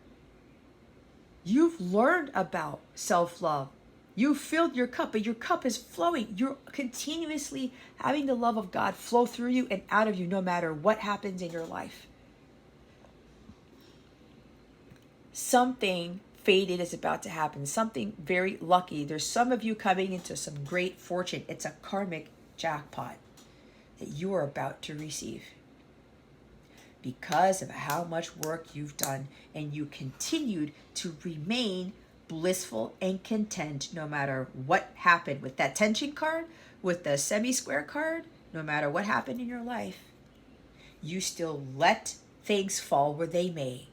You've learned about self-love. You filled your cup, but your cup is flowing. You're continuously having the love of God flow through you and out of you no matter what happens in your life. Something fated is about to happen. Something very lucky. There's some of you coming into some great fortune. It's a karmic jackpot that you are about to receive because of how much work you've done, and you continued to remain blissful and content no matter what happened with that tension card, with the semi-square card. No matter what happened in your life, you still let things fall where they may.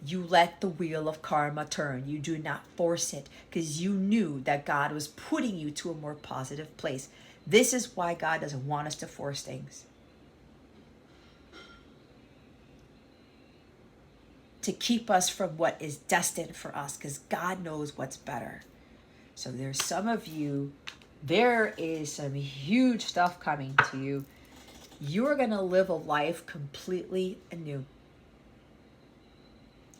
You let the wheel of karma turn. You do not force it because you knew that God was putting you to a more positive place. This is why God doesn't want us to force things. To keep us from what is destined for us, because God knows what's better. So there's some of you, there is some huge stuff coming to you. You're going to live a life completely anew.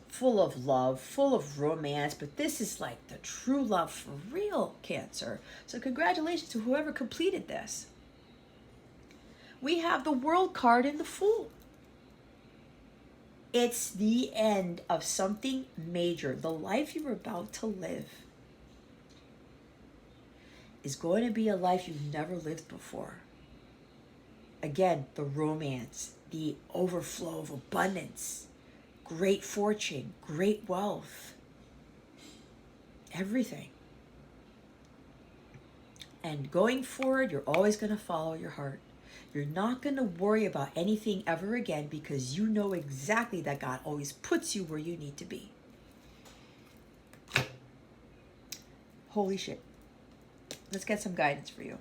Full of love, full of romance, but this is like the true love for real, Cancer. So congratulations to whoever completed this. We have the World card and the Fool. It's the end of something major. The life you're about to live is going to be a life you've never lived before. Again, the romance, the overflow of abundance, great fortune, great wealth, everything. And going forward, you're always going to follow your heart. You're not going to worry about anything ever again because you know exactly that God always puts you where you need to be. Holy shit. Let's get some guidance for you.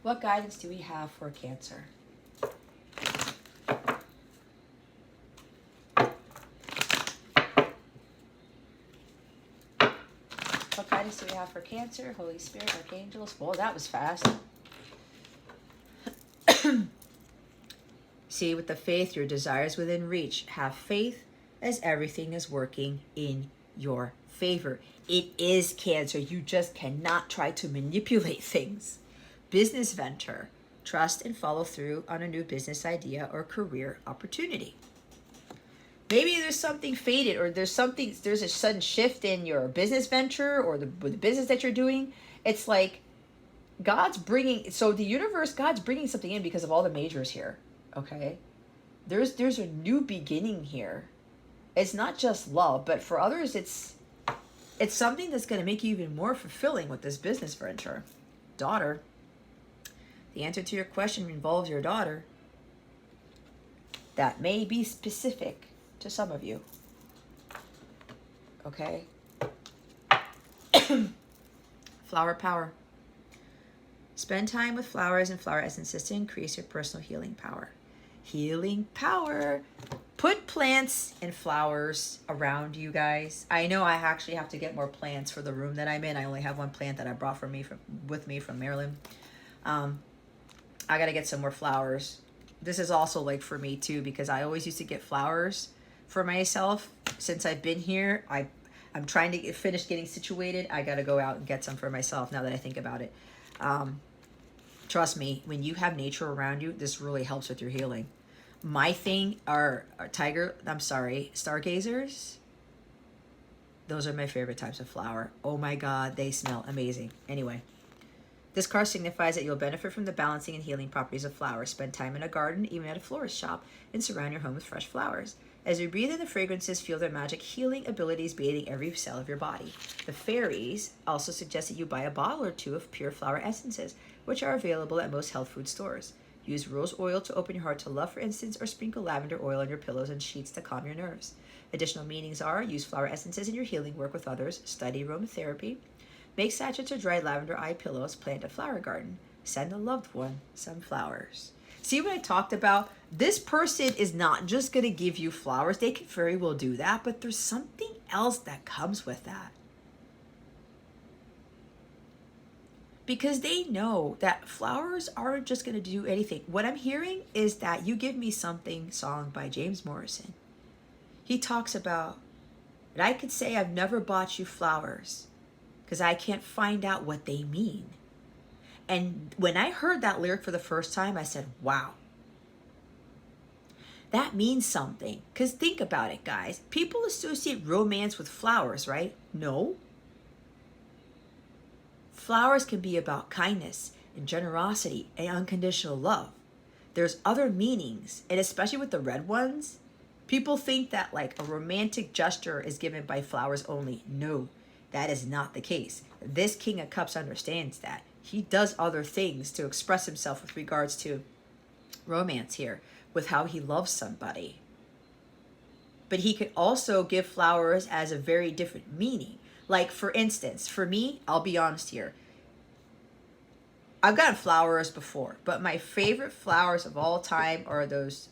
What guidance do we have for Cancer? What guidance do we have for Cancer? Holy Spirit, Archangels. Whoa, that was fast. See, with the faith, your desires within reach. Have faith as everything is working in your favor. It is Cancer. You just cannot try to manipulate things. Business venture. Trust and follow through on a new business idea or career opportunity. Maybe there's something fated, or there's a sudden shift in your business venture or the business that you're doing. It's like God's bringing something in because of all the majors here. Okay, there's a new beginning here. It's not just love, but for others, it's something that's going to make you even more fulfilling with this business venture. Daughter. The answer to your question involves your daughter. That may be specific to some of you. Okay. Flower power. Spend time with flowers and flower essences to increase your personal healing power. Healing power. Put plants and flowers around you guys. I know I actually have to get more plants for the room that I'm in. I only have one plant that I brought with me from Maryland. I got to get some more flowers. This is also like for me too, because I always used to get flowers for myself. Since I've been here, I'm trying to finish getting situated. I got to go out and get some for myself now that I think about it. Trust me, when you have nature around you, this really helps with your healing. My thing are stargazers. Those are my favorite types of flower. Oh my God, they smell amazing. Anyway, this card signifies that you'll benefit from the balancing and healing properties of flowers. Spend time in a garden, even at a florist shop, and surround your home with fresh flowers. As you breathe in the fragrances, feel their magic healing abilities bathing every cell of your body. The fairies also suggest that you buy a bottle or two of pure flower essences, which are available at most health food stores. Use rose oil to open your heart to love, for instance, or sprinkle lavender oil on your pillows and sheets to calm your nerves. Additional meanings are: use flower essences in your healing work with others, study aromatherapy, make sachets or dried lavender eye pillows, plant a flower garden, send a loved one some flowers. See what I talked about? This person is not just going to give you flowers. They could very well do that, but there's something else that comes with that. Because they know that flowers aren't just going to do anything. What I'm hearing is that You Give Me Something song by James Morrison. He talks about And I could say I've never bought you flowers because I can't find out what they mean. And when I heard that lyric for the first time, I said, wow, that means something. Because think about it, guys. People associate romance with flowers, right? No. Flowers can be about kindness and generosity and unconditional love. There's other meanings, and especially with the red ones, people think that like a romantic gesture is given by flowers only. No, that is not the case. This King of Cups understands that. He does other things to express himself with regards to romance here, with how he loves somebody. But he could also give flowers as a very different meaning. Like, for instance, for me, I'll be honest here. I've gotten flowers before, but my favorite flowers of all time are those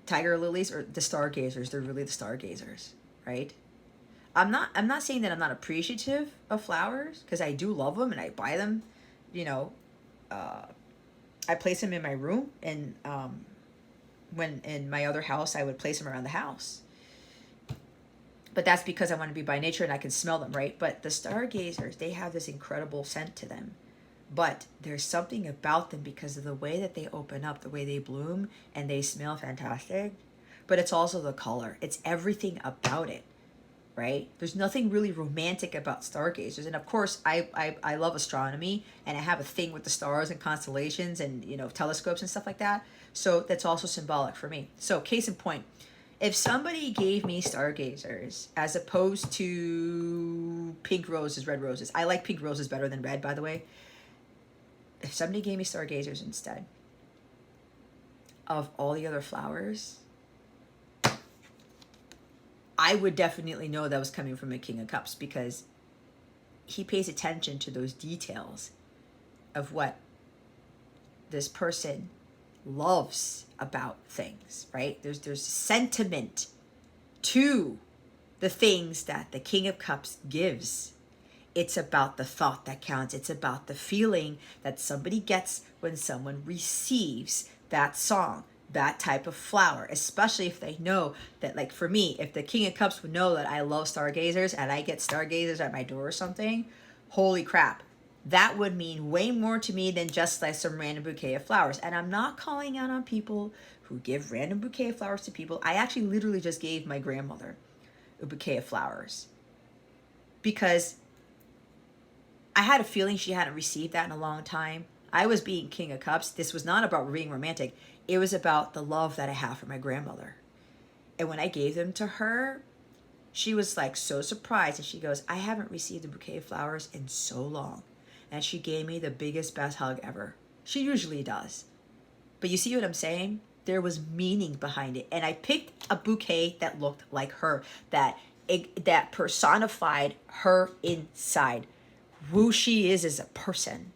tiger lilies, or the stargazers. They're really the stargazers, right? I'm not saying that I'm not appreciative of flowers, because I do love them and I buy them. You know, I place them in my room, and when in my other house, I would place them around the house. But that's because I want to be by nature and I can smell them, right? But the stargazers, they have this incredible scent to them. But there's something about them because of the way that they open up, the way they bloom, and they smell fantastic. But it's also the color. It's everything about it, right? There's nothing really romantic about stargazers. And of course, I love astronomy, and I have a thing with the stars and constellations and, you know, telescopes and stuff like that. So that's also symbolic for me. So case in point, if somebody gave me stargazers as opposed to pink roses, red roses, I like pink roses better than red, by the way. If somebody gave me stargazers instead of all the other flowers, I would definitely know that was coming from a King of Cups, because he pays attention to those details of what this person loves about things, right? There's sentiment to the things that the King of Cups gives. It's about the thought that counts. It's about the feeling that somebody gets when someone receives that song, that type of flower, especially if they know that, like for me, if the King of Cups would know that I love stargazers and I get stargazers at my door or something, holy crap, that would mean way more to me than just like some random bouquet of flowers. And I'm not calling out on people who give random bouquet of flowers to people. I actually literally just gave my grandmother a bouquet of flowers because I had a feeling she hadn't received that in a long time. I was being King of Cups. This was not about being romantic. It was about the love that I have for my grandmother. And when I gave them to her, she was like so surprised. And she goes, I haven't received a bouquet of flowers in so long. And she gave me the biggest, best hug ever. She usually does. But you see what I'm saying? There was meaning behind it. And I picked a bouquet that looked like her, that personified her inside, who she is as a person.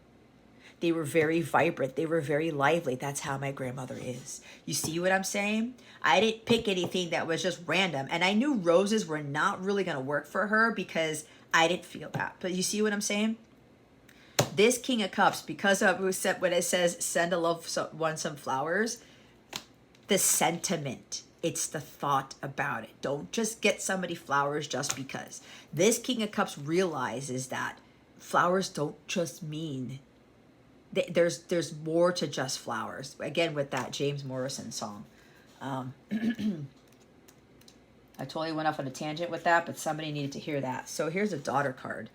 They were very vibrant. They were very lively. That's how my grandmother is. You see what I'm saying? I didn't pick anything that was just random. And I knew roses were not really going to work for her because I didn't feel that. But you see what I'm saying? This King of Cups, because of when it says send a loved one some flowers, the sentiment, it's the thought about it. Don't just get somebody flowers just because. This King of Cups realizes that flowers don't just mean, there's more to just flowers. Again, with that James Morrison song. I totally went off on a tangent with that, but somebody needed to hear that. So here's a daughter card.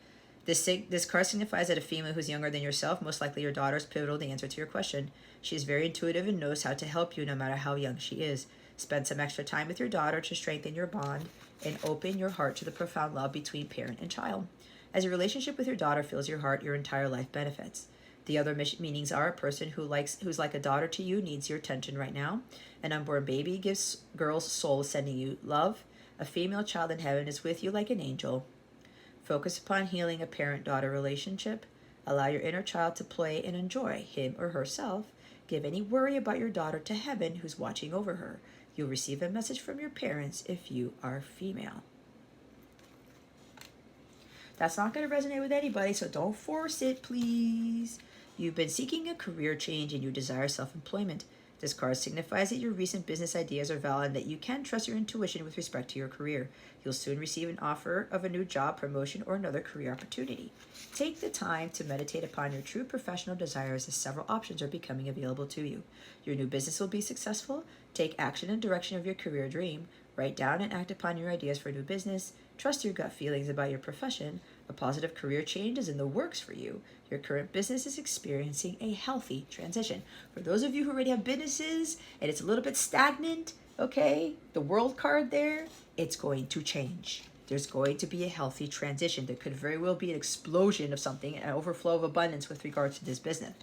This card signifies that a female who's younger than yourself, most likely your daughter, is pivotal to the answer to your question. She is very intuitive and knows how to help you no matter how young she is. Spend some extra time with your daughter to strengthen your bond and open your heart to the profound love between parent and child. As your relationship with your daughter fills your heart, your entire life benefits. The other meanings are a person who's like a daughter to you needs your attention right now. An unborn baby gives girl's soul sending you love. A female child in heaven is with you like an angel. Focus upon healing a parent-daughter relationship. Allow your inner child to play and enjoy him or herself. Give any worry about your daughter to heaven who's watching over her. You'll receive a message from your parents if you are female. That's not going to resonate with anybody, so don't force it, please. You've been seeking a career change and you desire self-employment. This card signifies that your recent business ideas are valid and that you can trust your intuition with respect to your career. You'll soon receive an offer of a new job, promotion, or another career opportunity. Take the time to meditate upon your true professional desires as several options are becoming available to you. Your new business will be successful. Take action in direction of your career dream. Write down and act upon your ideas for a new business. Trust your gut feelings about your profession. A positive career change is in the works for you. Your current business is experiencing a healthy transition. For those of you who already have businesses and it's a little bit stagnant, okay, the world card there, it's going to change. There's going to be a healthy transition. There could very well be an explosion of something, an overflow of abundance with regards to this business.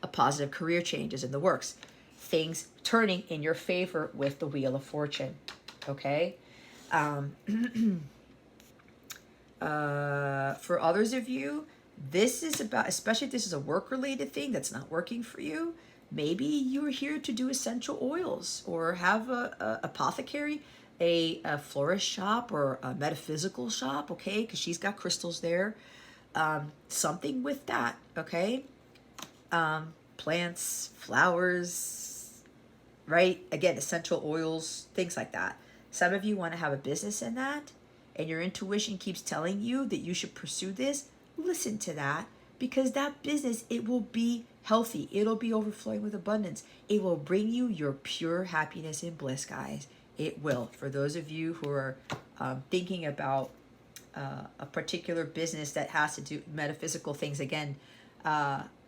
A positive career change is in the works. Things turning in your favor with the Wheel of Fortune, okay? For others of you, this is about, especially if this is a work-related thing that's not working for you, maybe you're here to do essential oils or have a apothecary, a florist shop or a metaphysical shop, okay? Because she's got crystals there. Something with that, okay? Plants, flowers, right? Again, essential oils, things like that. Some of you want to have a business in that, and your intuition keeps telling you that you should pursue this. Listen to that, because that business, it will be healthy. It'll be overflowing with abundance. It will bring you your pure happiness and bliss, guys. It will. For those of you who are thinking about a particular business that has to do metaphysical things, again,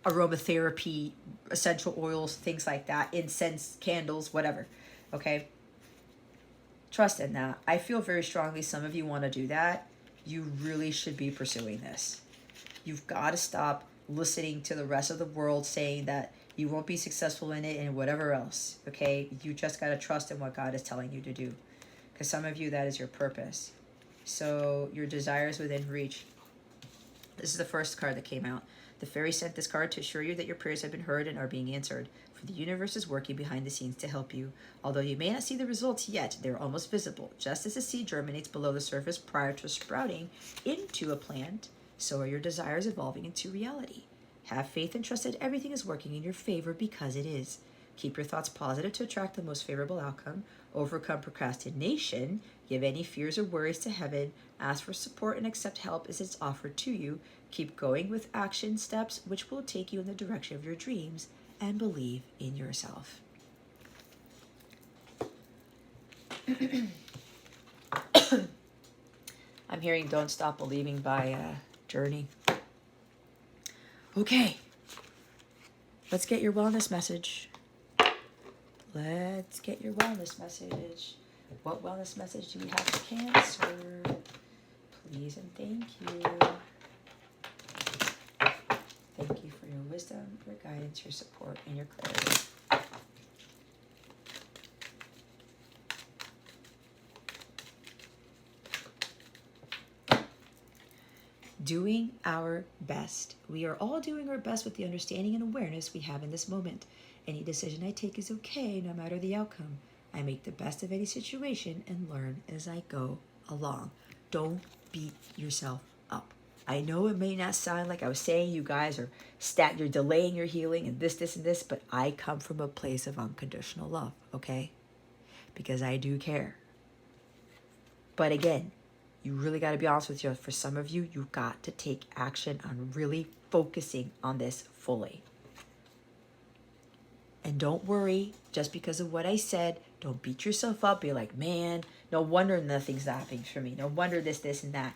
aromatherapy, essential oils, things like that, incense, candles, whatever, okay? Trust in that. I feel very strongly some of you want to do that. You really should be pursuing this. You've got to stop listening to the rest of the world saying that you won't be successful in it and whatever else, okay? You just got to trust in what God is telling you to do. Because some of you, that is your purpose. So your desire is within reach. This is the first card that came out. The fairy sent this card to assure you that your prayers have been heard and are being answered. For the universe is working behind the scenes to help you. Although you may not see the results yet, they're almost visible. Just as a seed germinates below the surface prior to sprouting into a plant, so are your desires evolving into reality. Have faith and trust that everything is working in your favor because it is. Keep your thoughts positive to attract the most favorable outcome. Overcome procrastination. Give any fears or worries to heaven. Ask for support and accept help as it's offered to you. Keep going with action steps which will take you in the direction of your dreams, and believe in yourself. I'm hearing Don't Stop Believing by Journey. Okay. Let's get your wellness message. Let's get your wellness message. What wellness message do we have for Cancer? Please and thank you. Thank you for your wisdom, your guidance, your support, and your clarity. Doing our best. We are all doing our best with the understanding and awareness we have in this moment. Any decision I take is okay, no matter the outcome. I make the best of any situation and learn as I go along. Don't beat yourself up. I know it may not sound like I was saying you guys are you're delaying your healing and this, and this, but I come from a place of unconditional love, okay? Because I do care. But again, you really got to be honest with you. For some of you, you've got to take action on really focusing on this fully. And don't worry, just because of what I said, don't beat yourself up. Be like, man, no wonder nothing's happening for me. No wonder this, and that.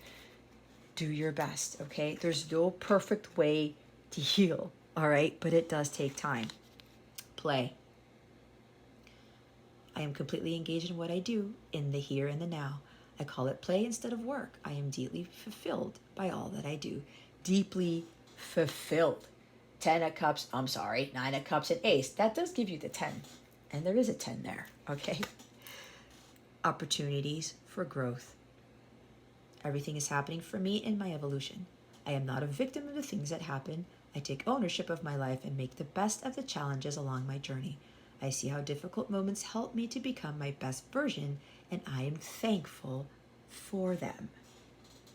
Do your best, okay? There's no perfect way to heal, all right? But it does take time. Play. I am completely engaged in what I do in the here and the now. I call it play instead of work. I am deeply fulfilled by all that I do. Deeply fulfilled. 10 of cups, 9 of cups and ace. That does give you the 10. And there is a 10 there, okay? Opportunities for growth. Everything is happening for me in my evolution. I am not a victim of the things that happen. I take ownership of my life and make the best of the challenges along my journey. I see how difficult moments help me to become my best version, and I am thankful for them.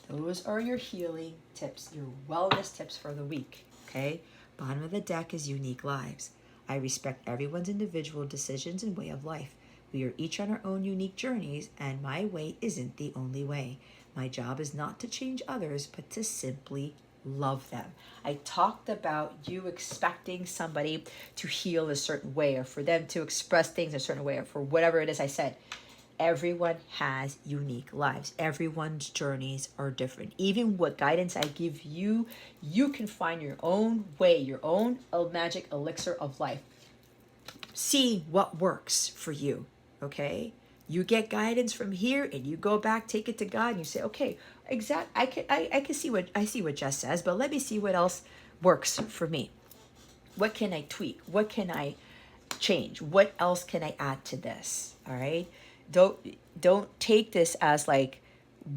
Those are your healing tips, your wellness tips for the week, okay? Bottom of the deck is unique lives. I respect everyone's individual decisions and way of life. We are each on our own unique journeys, and my way isn't the only way. My job is not to change others, but to simply love them. I talked about you expecting somebody to heal a certain way, or for them to express things a certain way, or for whatever it is I said. Everyone has unique lives. Everyone's journeys are different. Even what guidance I give you, you can find your own way, your own magic elixir of life. See what works for you, okay? You get guidance from here and you go back, take it to God, and you say, okay, I can see what Jess says, but let me see what else works for me. What can I tweak? What can I change? What else can I add to this? All right? Don't take this as like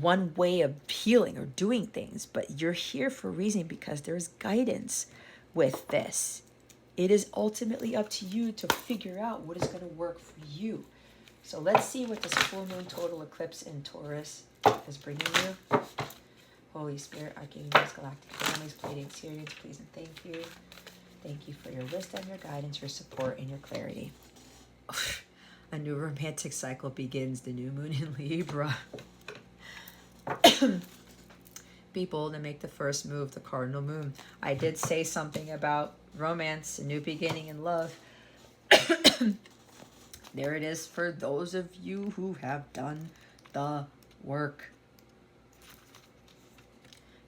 one way of healing or doing things, but you're here for a reason, because there's guidance with this. It is ultimately up to you to figure out what is going to work for you. So let's see what this full moon total eclipse in Taurus is bringing you. Holy Spirit, Archangels, Galactic Families, Pleiadians, Sirians, please and thank you. Thank you for your wisdom, your guidance, your support, and your clarity. A new romantic cycle begins, the new moon in Libra. Be bold and make the first move, the cardinal moon. I did say something about romance, a new beginning in love. There it is for those of you who have done the work.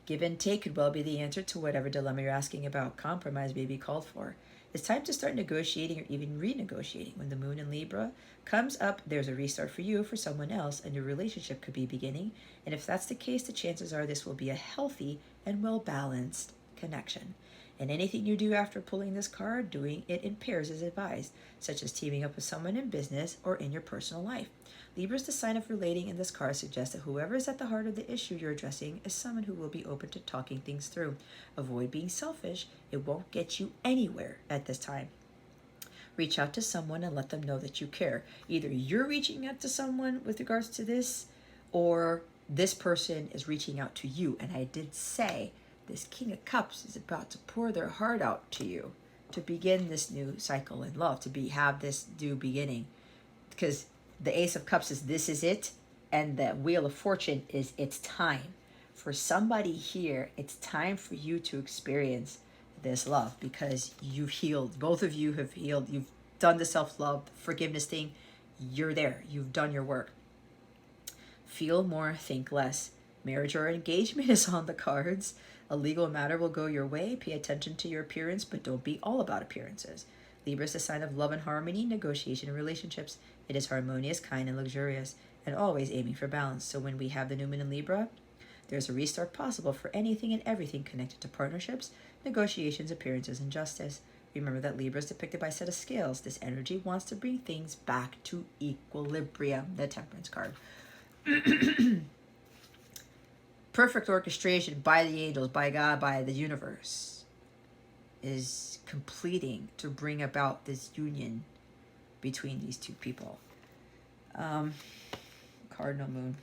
Give and take could well be the answer to whatever dilemma you're asking about. Compromise may be called for. It's time to start negotiating or even renegotiating. When the moon in Libra comes up, there's a restart for you, for someone else, and your relationship could be beginning. And if that's the case, the chances are this will be a healthy and well-balanced connection. And anything you do after pulling this card, doing it in pairs is advised, such as teaming up with someone in business or in your personal life. Libra is the sign of relating, and this card suggests that whoever is at the heart of the issue you're addressing is someone who will be open to talking things through. Avoid being selfish. It won't get you anywhere at this time. Reach out to someone and let them know that you care. Either you're reaching out to someone with regards to this, or this person is reaching out to you. And I did say this King of Cups is about to pour their heart out to you, to begin this new cycle in love, to have this new beginning. Because the Ace of Cups is this is it, and the Wheel of Fortune is it's time. For somebody here, it's time for you to experience this love, because you've healed. Both of you have healed. You've done the self-love, forgiveness thing. You're there. You've done your work. Feel more, think less. Marriage or engagement is on the cards. A legal matter will go your way. Pay attention to your appearance, but don't be all about appearances. Libra is a sign of love and harmony, negotiation, and relationships. It is harmonious, kind, and luxurious, and always aiming for balance. So when we have the new moon in Libra, there's a restart possible for anything and everything connected to partnerships, negotiations, appearances, and justice. Remember that Libra is depicted by a set of scales. This energy wants to bring things back to equilibrium, the Temperance card. Perfect orchestration by the angels, by God, by the universe is completing to bring about this union between these two people. Cardinal moon.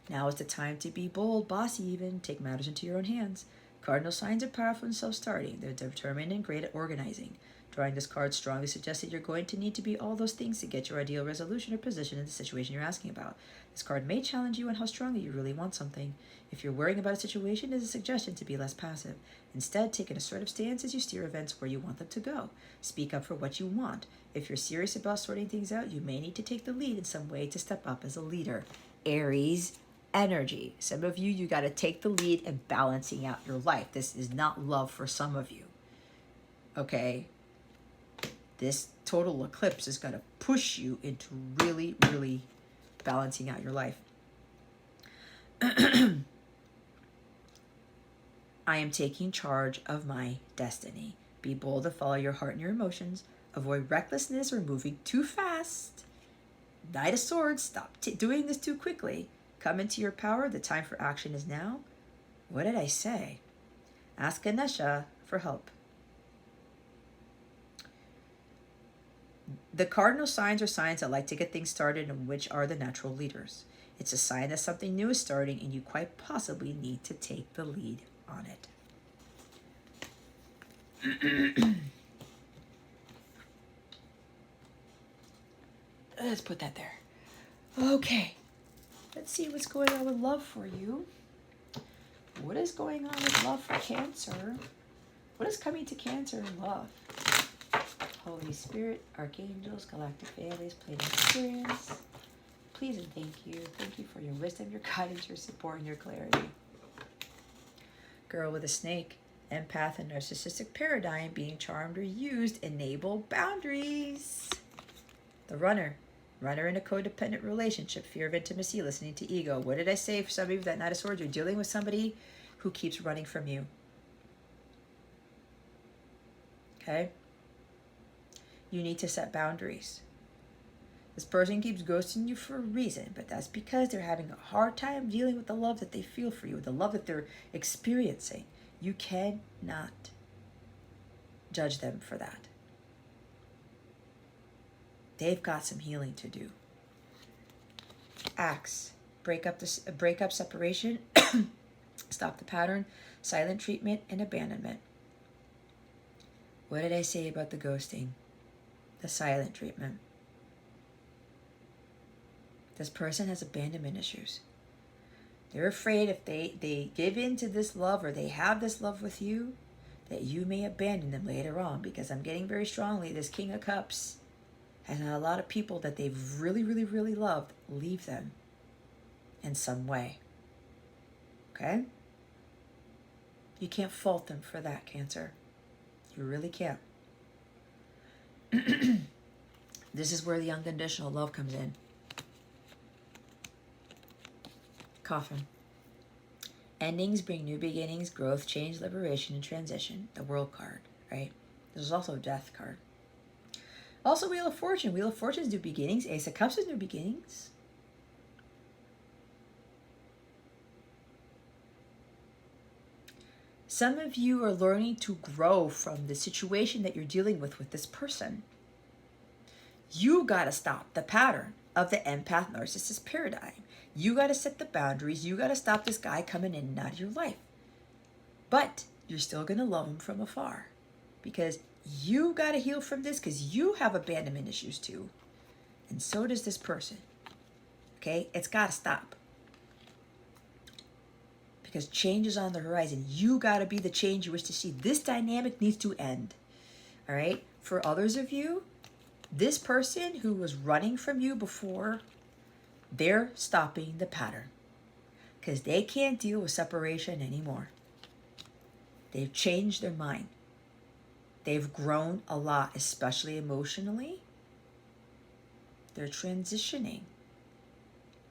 Now is the time to be bold, bossy even, take matters into your own hands. Cardinal signs are powerful and self-starting. They're determined and great at organizing. Drawing this card strongly suggests that you're going to need to be all those things to get your ideal resolution or position in the situation you're asking about. This card may challenge you on how strongly you really want something. If you're worrying about a situation, it is a suggestion to be less passive. Instead, take an assertive stance as you steer events where you want them to go. Speak up for what you want. If you're serious about sorting things out, you may need to take the lead in some way to step up as a leader. Aries energy. Some of you got to take the lead in balancing out your life. This is not love for some of you. Okay? This total eclipse is going to push you into really, really balancing out your life. I am taking charge of my destiny. Be bold to follow your heart and your emotions. Avoid recklessness or moving too fast. Knight of Swords, stop doing this too quickly. Come into your power. The time for action is now. What did I say? Ask Ganesha for help. The cardinal signs are signs that like to get things started and which are the natural leaders. It's a sign that something new is starting and you quite possibly need to take the lead on it. Let's put that there. Okay. Let's see what's going on with love for you. What is going on with love for Cancer? What is coming to Cancer in love? Holy Spirit, Archangels, Galactic Families, Plane of Experience. Please and thank you. Thank you for your wisdom, your guidance, your support, and your clarity. Girl with a snake, empath and narcissistic paradigm, being charmed or used, enable boundaries. The runner in a codependent relationship, fear of intimacy, listening to ego. What did I say for some of you that Knight of Swords? You're dealing with somebody who keeps running from you. Okay? You need to set boundaries. This person keeps ghosting you for a reason, but that's because they're having a hard time dealing with the love that they feel for you, the love that they're experiencing. You cannot judge them for that. They've got some healing to do. Acts, breakup, separation, stop the pattern, silent treatment, and abandonment. What did I say about the ghosting? The silent treatment. This person has abandonment issues. They're afraid if they give in to this love or they have this love with you, that you may abandon them later on, because I'm getting very strongly this King of Cups has had a lot of people that they've really, really, really loved leave them in some way. Okay? You can't fault them for that, Cancer. You really can't. This is where the unconditional love comes in. Coffin. Endings bring new beginnings, growth, change, liberation, and transition. The World card, right? There's also a Death card. Also, Wheel of Fortune. Wheel of Fortune is new beginnings. Ace of Cups is new beginnings. Some of you are learning to grow from the situation that you're dealing with this person. You got to stop the pattern of the empath narcissist paradigm. You got to set the boundaries. You got to stop this guy coming in and out of your life. But you're still going to love him from afar, because you got to heal from this, because you have abandonment issues too. And so does this person. Okay? It's got to stop. Because change is on the horizon. You got to be the change you wish to see. This dynamic needs to end. All right? For others of you, this person who was running from you before, they're stopping the pattern. Because they can't deal with separation anymore. They've changed their mind. They've grown a lot, especially emotionally. They're transitioning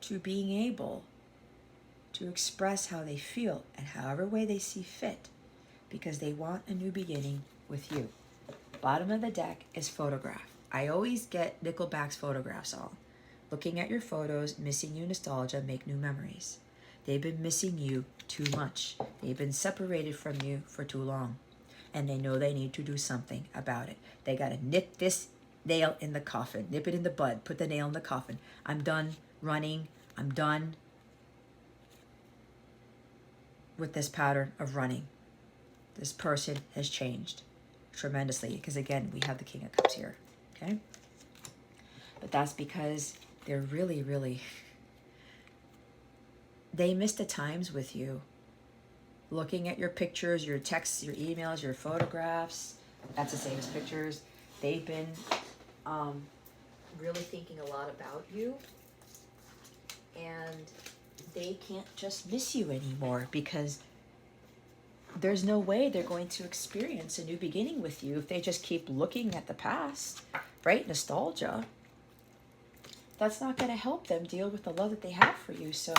to being able to express how they feel and however way they see fit, because they want a new beginning with you. Bottom of the deck is photograph. I always get Nickelback's Photograph song. Looking at your photos, missing you, nostalgia, make new memories. They've been missing you too much. They've been separated from you for too long. And they know they need to do something about it. They got to nip this nail in the coffin. Nip it in the bud. Put the nail in the coffin. I'm done running. I'm done with this pattern of running. This person has changed tremendously, because again, we have the King of Cups here. Okay? But that's because they're really, really, they miss the times with you. Looking at your pictures, your texts, your emails, your photographs, that's the same as pictures. They've been really thinking a lot about you. And they can't just miss you anymore, because there's no way they're going to experience a new beginning with you if they just keep looking at the past, right? Nostalgia. That's not going to help them deal with the love that they have for you. So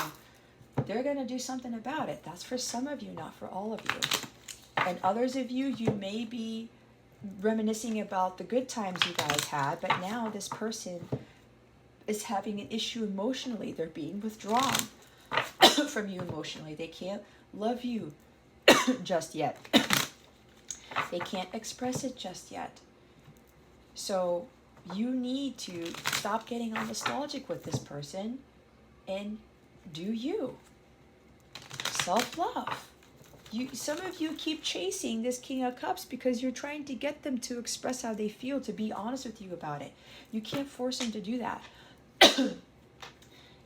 they're going to do something about it. That's for some of you, not for all of you. And others of you, you may be reminiscing about the good times you guys had, but now this person is having an issue emotionally. They're being withdrawn from you emotionally. They can't love you just yet. They can't express it just yet. So you need to stop getting all nostalgic with this person and do you. Self-love. Some of you keep chasing this King of Cups because you're trying to get them to express how they feel, to be honest with you about it. You can't force them to do that.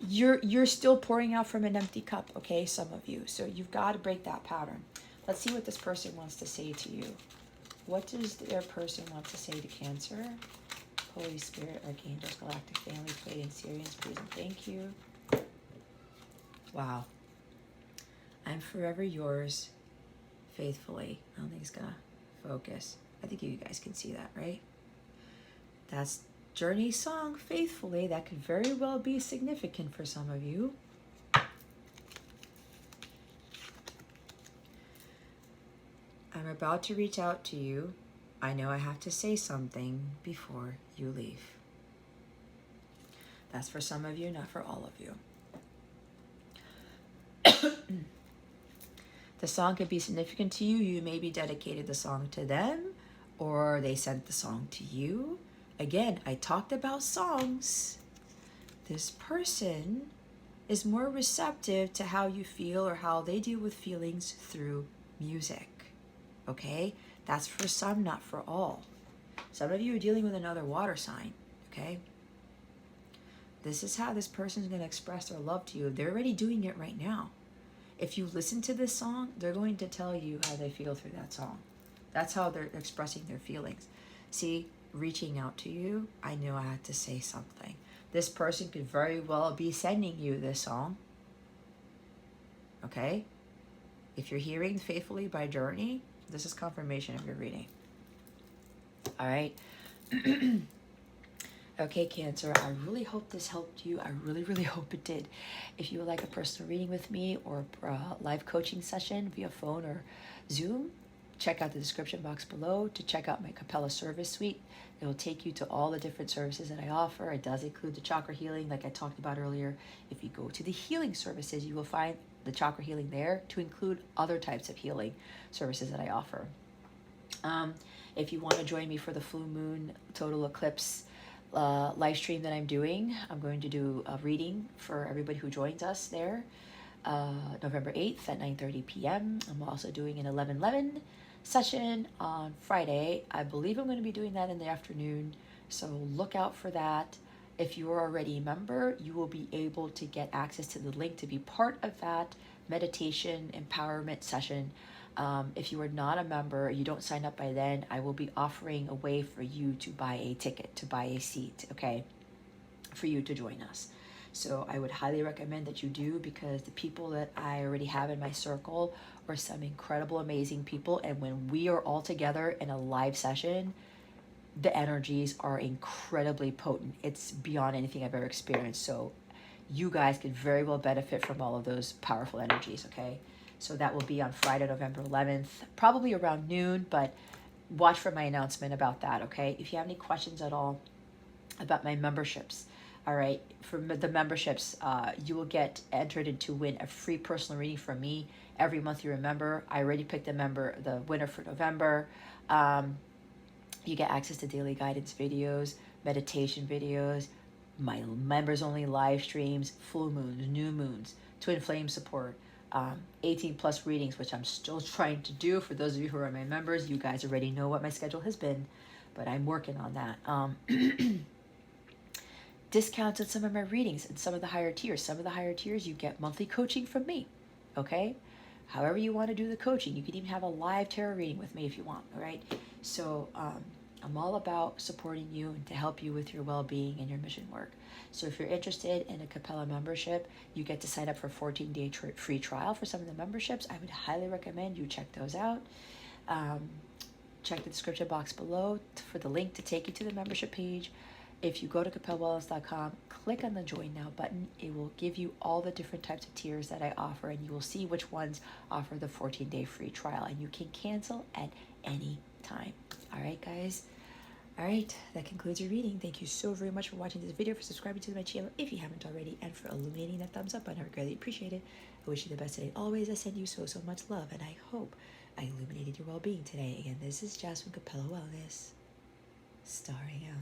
You're still pouring out from an empty cup, okay, some of you. So you've got to break that pattern. Let's see what this person wants to say to you. What does their person want to say to Cancer? Holy Spirit, Archangels, Galactic Family, Pleiadian, Sirians, please and thank you. Wow. I'm forever yours, faithfully. I don't think it's gonna focus. I think you guys can see that, right? That's Journey's song, Faithfully. That could very well be significant for some of you. I'm about to reach out to you. I know I have to say something before you leave. That's for some of you, not for all of you. The song could be significant to you. You maybe dedicated the song to them, or they sent the song to you. Again, I talked about songs. This person is more receptive to how you feel or how they deal with feelings through music. Okay? That's for some, not for all. Some of you are dealing with another water sign. Okay? This is how this person is going to express their love to you. They're already doing it right now. If you listen to this song, they're going to tell you how they feel through that song. That's how they're expressing their feelings. See, reaching out to you, I knew I had to say something. This person could very well be sending you this song. Okay? If you're hearing Faithfully by Journey, this is confirmation of your reading. All right? Okay, Cancer, I really hope this helped you. I really, really hope it did. If you would like a personal reading with me or a live coaching session via phone or Zoom, check out the description box below to check out my Capella service suite. It will take you to all the different services that I offer. It does include the chakra healing like I talked about earlier. If you go to the healing services, you will find the chakra healing there to include other types of healing services that I offer. If you want to join me for the full moon total eclipse live stream that I'm doing, I'm going to do a reading for everybody who joins us there November 8th at 9:30 p.m. I'm also doing an 11:11 session on Friday. I believe I'm going to be doing that in the afternoon, so look out for that. If you are already a member, you will be able to get access to the link to be part of that meditation empowerment session. If you are not a member, you don't sign up by then, I will be offering a way for you to buy a ticket, to buy a seat, okay, for you to join us. So I would highly recommend that you do, because the people that I already have in my circle are some incredible, amazing people. And when we are all together in a live session, the energies are incredibly potent. It's beyond anything I've ever experienced. So you guys could very well benefit from all of those powerful energies, okay? So that will be on Friday, November 11th, probably around noon, but watch for my announcement about that, okay? If you have any questions at all about my memberships, all right, for the memberships, you will get entered in to win a free personal reading from me every month you remember. I already picked the winner for November. You get access to daily guidance videos, meditation videos, my members only live streams, full moons, new moons, twin flame support, 18 plus readings, which I'm still trying to do. For those of you who are my members, you guys already know what my schedule has been, but I'm working on that. Discounts on some of my readings and some of the higher tiers. Some of the higher tiers, you get monthly coaching from me, okay? However you want to do the coaching. You can even have a live tarot reading with me if you want, all right? So I'm all about supporting you and to help you with your well-being and your mission work. So if you're interested in a Capella membership, you get to sign up for a 14-day free trial for some of the memberships. I would highly recommend you check those out. Check the description box below for the link to take you to the membership page. If you go to capellawellness.com, click on the Join Now button. It will give you all the different types of tiers that I offer, and you will see which ones offer the 14-day free trial, and you can cancel at any time. All right, guys? All right, that concludes your reading. Thank you so very much for watching this video, for subscribing to my channel if you haven't already, and for illuminating that thumbs up button. I greatly appreciate it. I wish you the best today. Always, I send you so much love, and I hope I illuminated your well-being today. Again, this is Jasmine Capella Wellness, starring out.